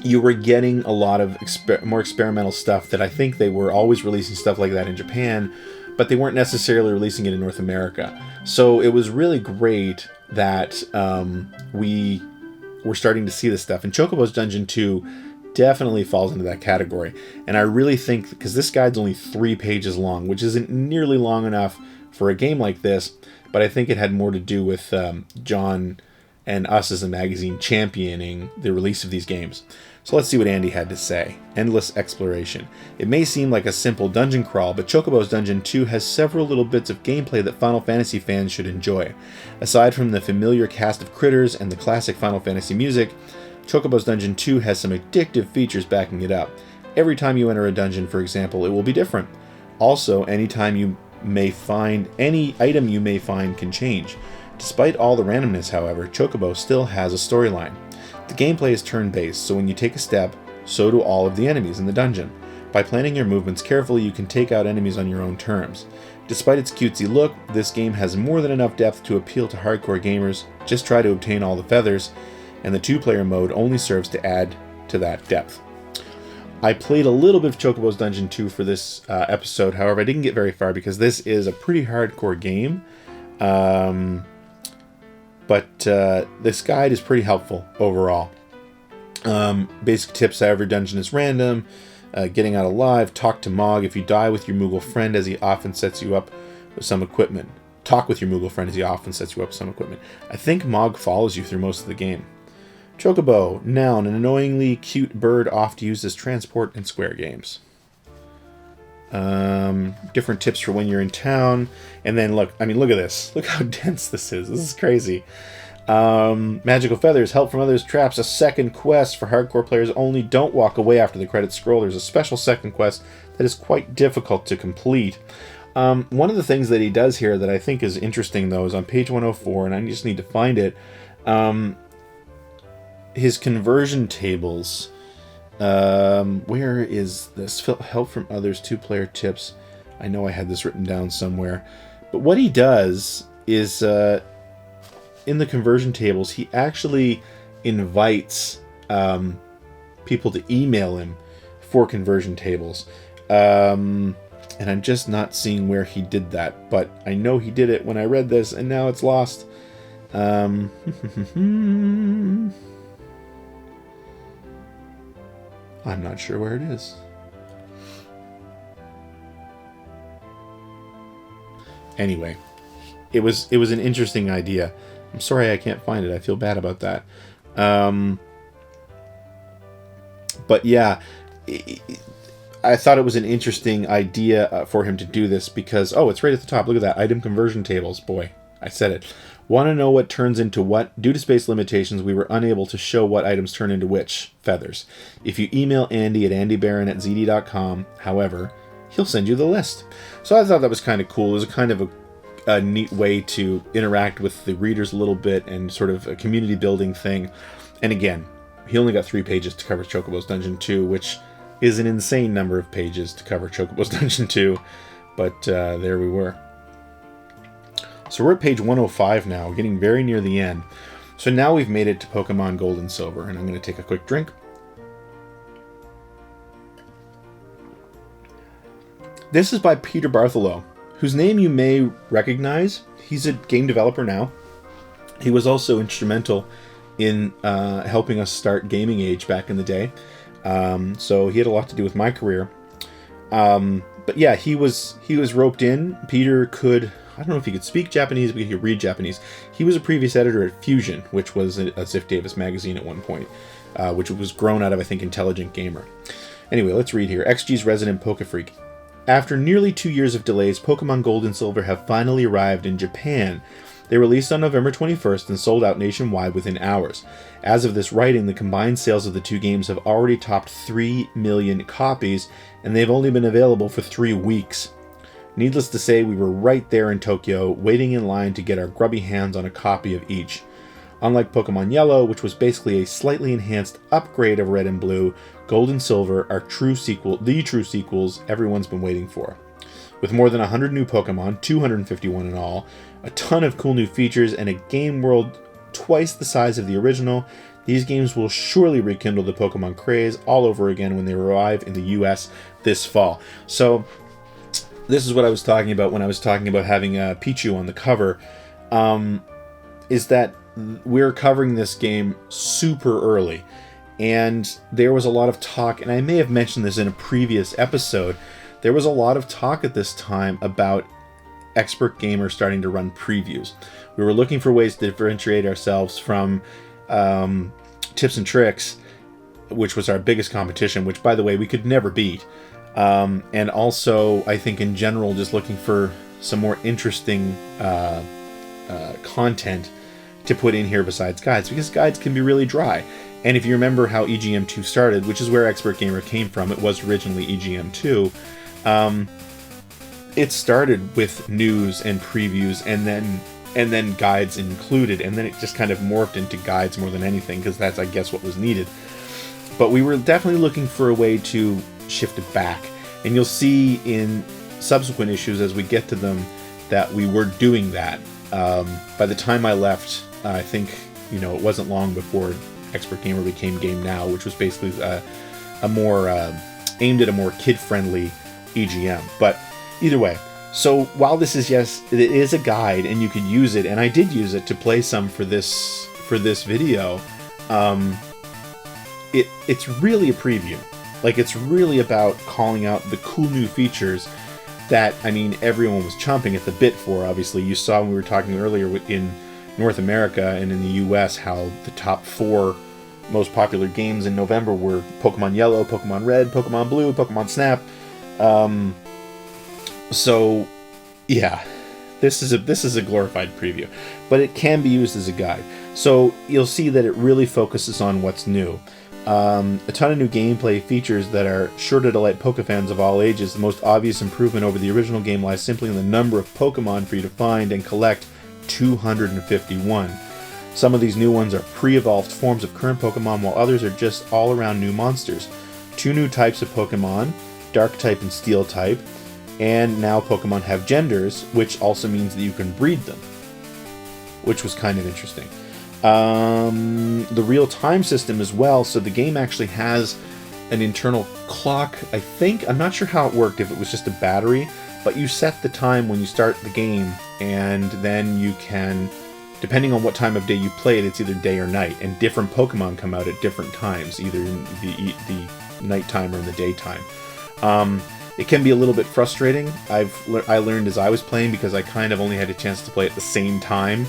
you were getting a lot of more experimental stuff that I think they were always releasing stuff like that in Japan, but they weren't necessarily releasing it in North America. So it was really great that we were starting to see this stuff. And Chocobo's Dungeon 2 definitely falls into that category. And I really think, because this guide's only 3 pages long, which isn't nearly long enough for a game like this, but I think it had more to do with John and us as a magazine championing the release of these games. So let's see what Andy had to say. Endless exploration. It may seem like a simple dungeon crawl, but Chocobo's Dungeon 2 has several little bits of gameplay that Final Fantasy fans should enjoy. Aside from the familiar cast of critters and the classic Final Fantasy music, Chocobo's Dungeon 2 has some addictive features backing it up. Every time you enter a dungeon, for example, it will be different. Also, any item you may find can change. Despite all the randomness, however, Chocobo still has a storyline. The gameplay is turn-based, so when you take a step, so do all of the enemies in the dungeon. By planning your movements carefully, you can take out enemies on your own terms. Despite its cutesy look, this game has more than enough depth to appeal to hardcore gamers. Just try to obtain all the feathers, and the 2-player mode only serves to add to that depth. I played a little bit of Chocobo's Dungeon 2 for this episode, however, I didn't get very far because this is a pretty hardcore game. But this guide is pretty helpful overall. Basic tips: every dungeon is random. Getting out alive. Talk to Mog if you die with your Moogle friend, as he often sets you up with some equipment. Talk with your Moogle friend as he often sets you up with some equipment. I think Mog follows you through most of the game. Chocobo, noun, an annoyingly cute bird often used as transport in Square games. Different tips for when you're in town. And then look at this. Look how dense this is. This is crazy. Magical feathers, help from others, traps, a second quest for hardcore players only. Don't walk away after the credits scroll. There's a special second quest that is quite difficult to complete. One of the things that he does here that I think is interesting, though, is on page 104, and I just need to find it. His conversion tables. Where is this? Help from others, 2-player tips. I know I had this written down somewhere. But what he does is, in the conversion tables, he actually invites people to email him for conversion tables. And I'm just not seeing where he did that. But I know he did it when I read this, and now it's lost. I'm not sure where it is. Anyway, it was an interesting idea. I'm sorry I can't find it. I feel bad about that. But yeah, I thought it was an interesting idea for him to do this because, oh, it's right at the top. Look at that. Item conversion tables. Boy, I said it. Want to know what turns into what? Due to space limitations, we were unable to show what items turn into which feathers. If you email Andy at andybarron@zd.com, however, he'll send you the list. So I thought that was kind of cool. It was a kind of a neat way to interact with the readers a little bit and sort of a community building thing. And again, he only got 3 pages to cover Chocobo's Dungeon 2, which is an insane number of pages to cover Chocobo's Dungeon 2. But there we were. So we're at page 105 now, getting very near the end. So now we've made it to Pokemon Gold and Silver, and I'm going to take a quick drink. This is by Peter Bartholow, whose name you may recognize. He's a game developer now. He was also instrumental in helping us start Gaming Age back in the day. So he had a lot to do with my career. But yeah, he was roped in. Peter could, I don't know if he could speak Japanese, but he could read Japanese. He was a previous editor at Fusion, which was a Ziff Davis magazine at one point, which was grown out of, I think, Intelligent Gamer. Anyway, let's read here. XG's resident Pokefreak. After nearly 2 years of delays, Pokemon Gold and Silver have finally arrived in Japan. They released on November 21st and sold out nationwide within hours. As of this writing, the combined sales of the two games have already topped 3 million copies, and they've only been available for 3 weeks. Needless to say, we were right there in Tokyo, waiting in line to get our grubby hands on a copy of each. Unlike Pokemon Yellow, which was basically a slightly enhanced upgrade of Red and Blue, Gold and Silver are the true sequels everyone's been waiting for. With more than 100 new Pokemon, 251 in all, a ton of cool new features, and a game world twice the size of the original, these games will surely rekindle the Pokemon craze all over again when they arrive in the US this fall. So, this is what I was talking about when I was talking about having Pichu on the cover, is that we're covering this game super early. And there was a lot of talk, and I may have mentioned this in a previous episode, there was a lot of talk at this time about expert gamers starting to run previews. We were looking for ways to differentiate ourselves from Tips and Tricks, which was our biggest competition, which, by the way, we could never beat. And also, I think in general, just looking for some more interesting content to put in here besides guides, because guides can be really dry. And if you remember how EGM2 started, which is where Expert Gamer came from, it was originally EGM2, it started with news and previews and then guides included, and then it just kind of morphed into guides more than anything, because that's, I guess, what was needed. But we were definitely looking for a way to shift it back, and you'll see in subsequent issues as we get to them that we were doing that. By the time I left, I think, it wasn't long before Expert Gamer became Game Now, which was basically a more aimed at a more kid-friendly EGM. But either way, so while this is, yes, it is a guide and you could use it, and I did use it to play some for this video, it's really a preview. Like, it's really about calling out the cool new features that, everyone was chomping at the bit for. Obviously, you saw when we were talking earlier in North America and in the US how the top 4 most popular games in November were Pokemon Yellow, Pokemon Red, Pokemon Blue, Pokemon Snap. So yeah, this is a glorified preview, but it can be used as a guide. So you'll see that it really focuses on what's new. A ton of new gameplay features that are sure to delight Pokefans of all ages. The most obvious improvement over the original game lies simply in the number of Pokemon for you to find and collect, 251. Some of these new ones are pre-evolved forms of current Pokemon, while others are just all-around new monsters. 2 new types of Pokemon, Dark type and Steel type, and now Pokemon have genders, which also means that you can breed them, which was kind of interesting. The real-time system as well, so the game actually has an internal clock, I think. I'm not sure how it worked, if it was just a battery, but you set the time when you start the game, and then you can, depending on what time of day you play it, it's either day or night, and different Pokemon come out at different times, either in the nighttime or in the daytime. It can be a little bit frustrating. I learned as I was playing, because I kind of only had a chance to play at the same time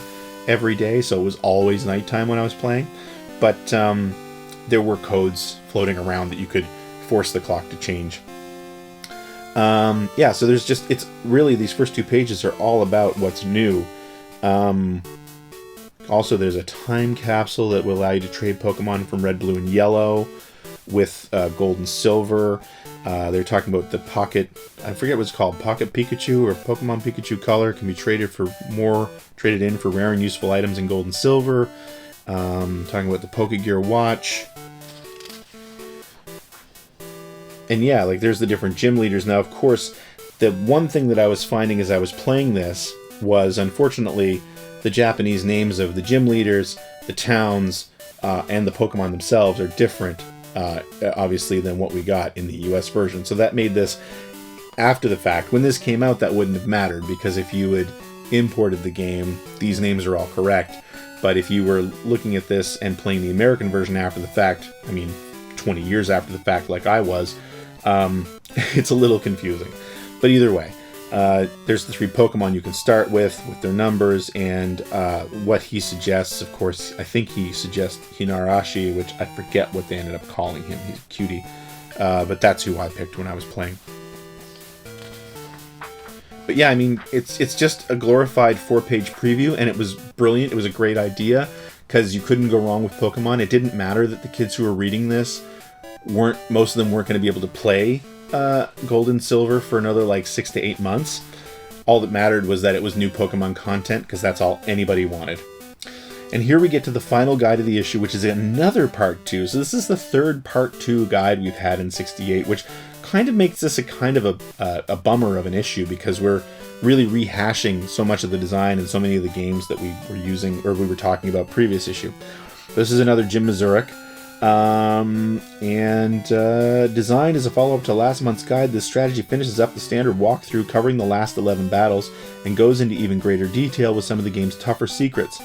every day, so it was always nighttime when I was playing. But there were codes floating around that you could force the clock to change. Yeah, so it's really, these first 2 pages are all about what's new. Also, there's a time capsule that will allow you to trade Pokemon from Red, Blue, and Yellow with Gold and Silver. They're talking about the Pocket, I forget what it's called, Pocket Pikachu or Pokemon Pikachu Color can be traded in for rare and useful items in Gold and Silver. Talking about the Pokegear Watch. And yeah, like, there's the different gym leaders. Now, of course, the one thing that I was finding as I was playing this was, unfortunately, the Japanese names of the gym leaders, the towns, and the Pokemon themselves are different, obviously, than what we got in the US version. So that made this after the fact. When this came out, that wouldn't have mattered, because if you had imported the game, these names are all correct. But if you were looking at this and playing the American version after the fact, I mean, 20 years after the fact like I was, it's a little confusing. But either way, there's the 3 Pokemon you can start with their numbers, and what he suggests. Of course, I think he suggests Hinarashi, which I forget what they ended up calling him. He's a cutie. But that's who I picked when I was playing. But yeah, I mean, it's just a glorified 4-page preview, and it was brilliant. It was a great idea, because you couldn't go wrong with Pokemon. It didn't matter that the kids who were reading this most of them weren't going to be able to play Gold and Silver for another like 6 to 8 months. All that mattered was that it was new Pokemon content, because that's all anybody wanted. And here we get to the final guide of the issue, which is another part 2. So this is the third part 2 guide we've had in 68, which kind of makes this a kind of a bummer of an issue, because we're really rehashing so much of the design and so many of the games that we were using, or we were talking about previous issue. This is another Jim Mazurek. Designed as a follow-up to last month's guide, this strategy finishes up the standard walkthrough covering the last 11 battles and goes into even greater detail with some of the game's tougher secrets.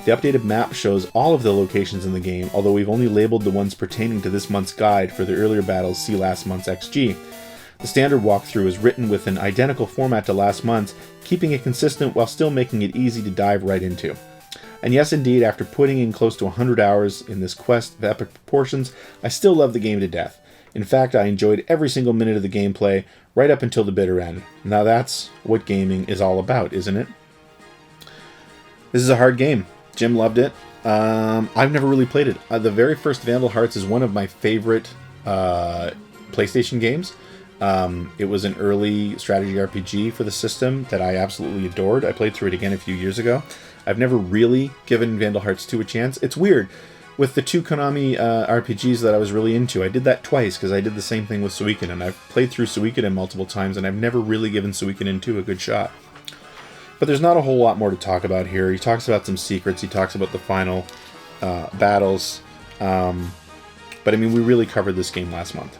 The updated map shows all of the locations in the game, although we've only labeled the ones pertaining to this month's guide. For the earlier battles, see last month's XG. The standard walkthrough is written with an identical format to last month's, keeping it consistent while still making it easy to dive right into. And yes, indeed, after putting in close to 100 hours in this quest of epic proportions, I still love the game to death. In fact, I enjoyed every single minute of the gameplay, right up until the bitter end. Now that's what gaming is all about, isn't it? This is a hard game. Jim loved it. I've never really played it. The very first Vandal Hearts is one of my favorite PlayStation games. It was an early strategy RPG for the system that I absolutely adored. I played through it again a few years ago. I've never really given Vandal Hearts 2 a chance. It's weird. With the 2 Konami RPGs that I was really into, I did that twice, because I did the same thing with Suikoden. I've played through Suikoden multiple times, and I've never really given Suikoden 2 a good shot. But there's not a whole lot more to talk about here. He talks about some secrets. He talks about the final battles. But I mean, we really covered this game last month.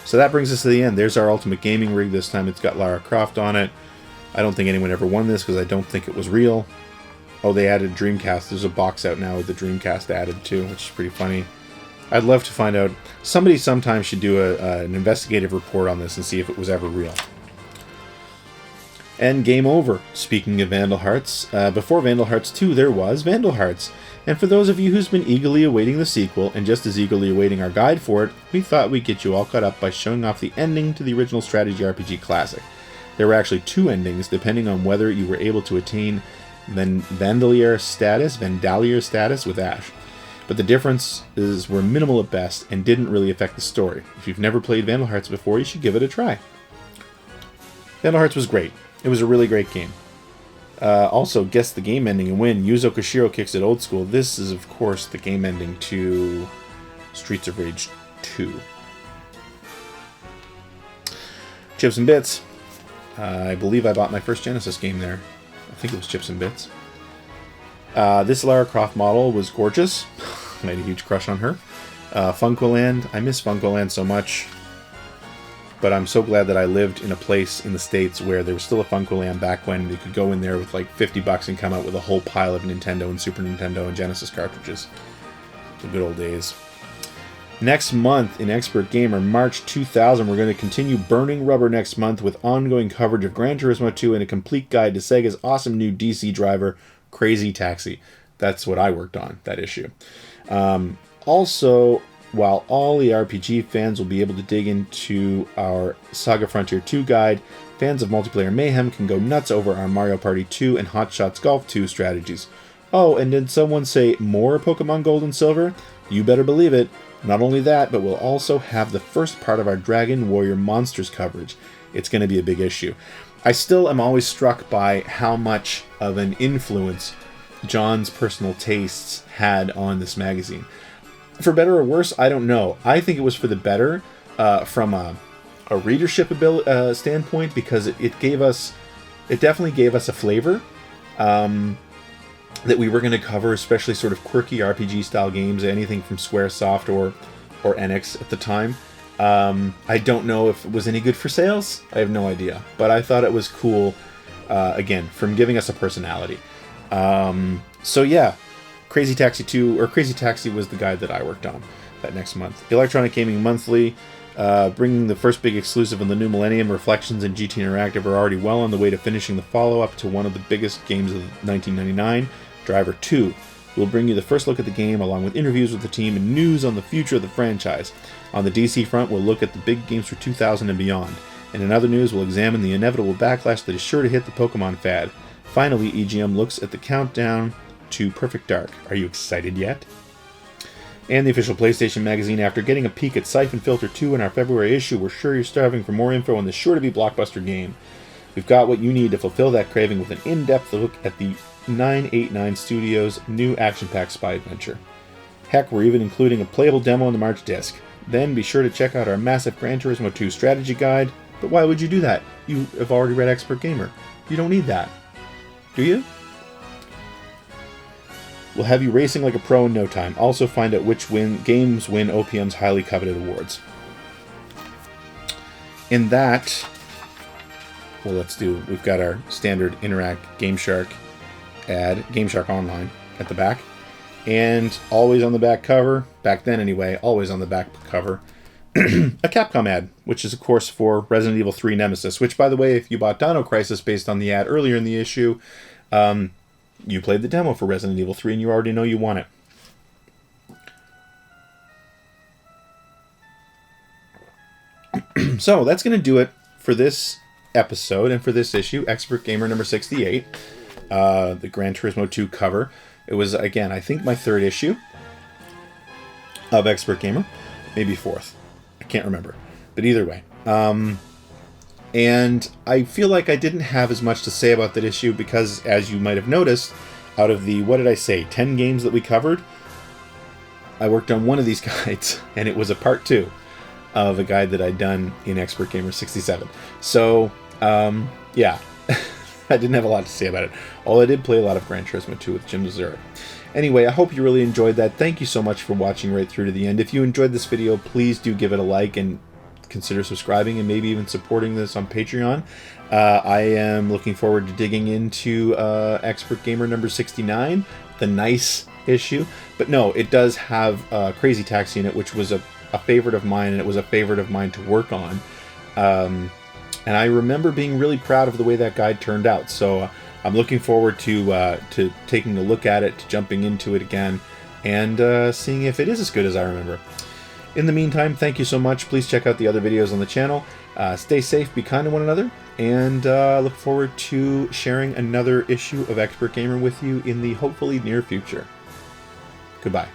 So that brings us to the end. There's our Ultimate Gaming Rig. This time it's got Lara Croft on it. I don't think anyone ever won this, because I don't think it was real. Oh, they added Dreamcast. There's a box out now with the Dreamcast added too, which is pretty funny. I'd love to find out. Somebody sometime should do an investigative report on this and see if it was ever real. And game over. Speaking of Vandal Hearts, before Vandal Hearts 2, there was Vandal Hearts. And for those of you who's been eagerly awaiting the sequel, and just as eagerly awaiting our guide for it, we thought we'd get you all caught up by showing off the ending to the original strategy RPG classic. There were actually 2 endings, depending on whether you were able to attain Vandalier status with Ash. But the differences were minimal at best, and didn't really affect the story. If you've never played Vandal Hearts before, you should give it a try. Vandal Hearts was great. It was a really great game. Also, guess the game ending and win. Yuzo Koshiro kicks it old school. This is, of course, the game ending to Streets of Rage 2. Chips and Bits. I believe I bought my first Genesis game there. I think it was Chips and Bits. This Lara Croft model was gorgeous. I had a huge crush on her. Funkoland, I miss Funkoland so much. But I'm so glad that I lived in a place in the States where there was still a Funkoland back when you could go in there with like $50 and come out with a whole pile of Nintendo and Super Nintendo and Genesis cartridges. The good old days. Next month in Expert Gamer, March 2000, we're going to continue burning rubber next month with ongoing coverage of Gran Turismo 2 and a complete guide to Sega's awesome new DC driver, Crazy Taxi. That's what I worked on, that issue. Also, while all the RPG fans will be able to dig into our Saga Frontier 2 guide, fans of Multiplayer Mayhem can go nuts over our Mario Party 2 and Hot Shots Golf 2 strategies. Oh, and did someone say more Pokemon Gold and Silver? You better believe it. Not only that, but we'll also have the first part of our Dragon Warrior Monsters coverage. It's going to be a big issue. I still am always struck by how much of an influence John's personal tastes had on this magazine. For better or worse, I don't know. I think it was for the better from a readership standpoint, because it definitely gave us a flavor that we were going to cover, especially sort of quirky RPG style games, anything from Squaresoft or Enix at the time. I don't know if it was any good for sales. I have no idea, but I thought it was cool. Again, from giving us a personality. So yeah. Crazy Taxi 2, or Crazy Taxi was the guide that I worked on that next month. Electronic Gaming Monthly, bringing the first big exclusive in the new millennium, Reflections and GT Interactive are already well on the way to finishing the follow-up to one of the biggest games of 1999, Driver 2. We'll bring you the first look at the game, along with interviews with the team and news on the future of the franchise. On the DC front, we'll look at the big games for 2000 and beyond. And in other news, we'll examine the inevitable backlash that is sure to hit the Pokemon fad. Finally, EGM looks at the countdown to Perfect Dark. Are you excited yet? And the official PlayStation magazine, after getting a peek at Siphon Filter 2 in our February issue, we're sure you're starving for more info on this sure-to-be blockbuster game. We've got what you need to fulfill that craving with an in-depth look at the 989 Studios' new action-packed spy adventure. Heck, we're even including a playable demo on the March disc. Then be sure to check out our massive Gran Turismo 2 strategy guide. But why would you do that? You have already read Expert Gamer. You don't need that. Do you? We'll have you racing like a pro in no time. Also find out which games win OPM's highly coveted awards. In that, well, we've got our standard Interact GameShark ad, GameShark Online, at the back. And always on the back cover, back then anyway, always on the back cover, a Capcom ad, which is, of course, for Resident Evil 3 Nemesis, which, by the way, if you bought Dino Crisis based on the ad earlier in the issue, you played the demo for Resident Evil 3 and you already know you want it. So that's going to do it for this episode and for this issue, Expert Gamer number 68, the Gran Turismo 2 cover. It was, again, I think my third issue of Expert Gamer, maybe fourth. I can't remember. But either way. And I feel like I didn't have as much to say about that issue because, as you might have noticed, out of the, 10 games that we covered, I worked on one of these guides, and it was a part 2 of a guide that I'd done in Expert Gamer 67. So, yeah, I didn't have a lot to say about it. Although I did play a lot of Gran Turismo 2 with Jim Lazura. Anyway, I hope you really enjoyed that. Thank you so much for watching right through to the end. If you enjoyed this video, please do give it a like and consider subscribing and maybe even supporting this on Patreon. I am looking forward to digging into Expert Gamer number 69, the nice issue. But no, it does have Crazy Taxi in it, which was a favorite of mine, and it was a favorite of mine to work on. And I remember being really proud of the way that guide turned out. So I'm looking forward to taking a look at it, to jumping into it again, and seeing if it is as good as I remember. In the meantime, thank you so much. Please check out the other videos on the channel. Stay safe, be kind to one another, and look forward to sharing another issue of Expert Gamer with you in the hopefully near future. Goodbye.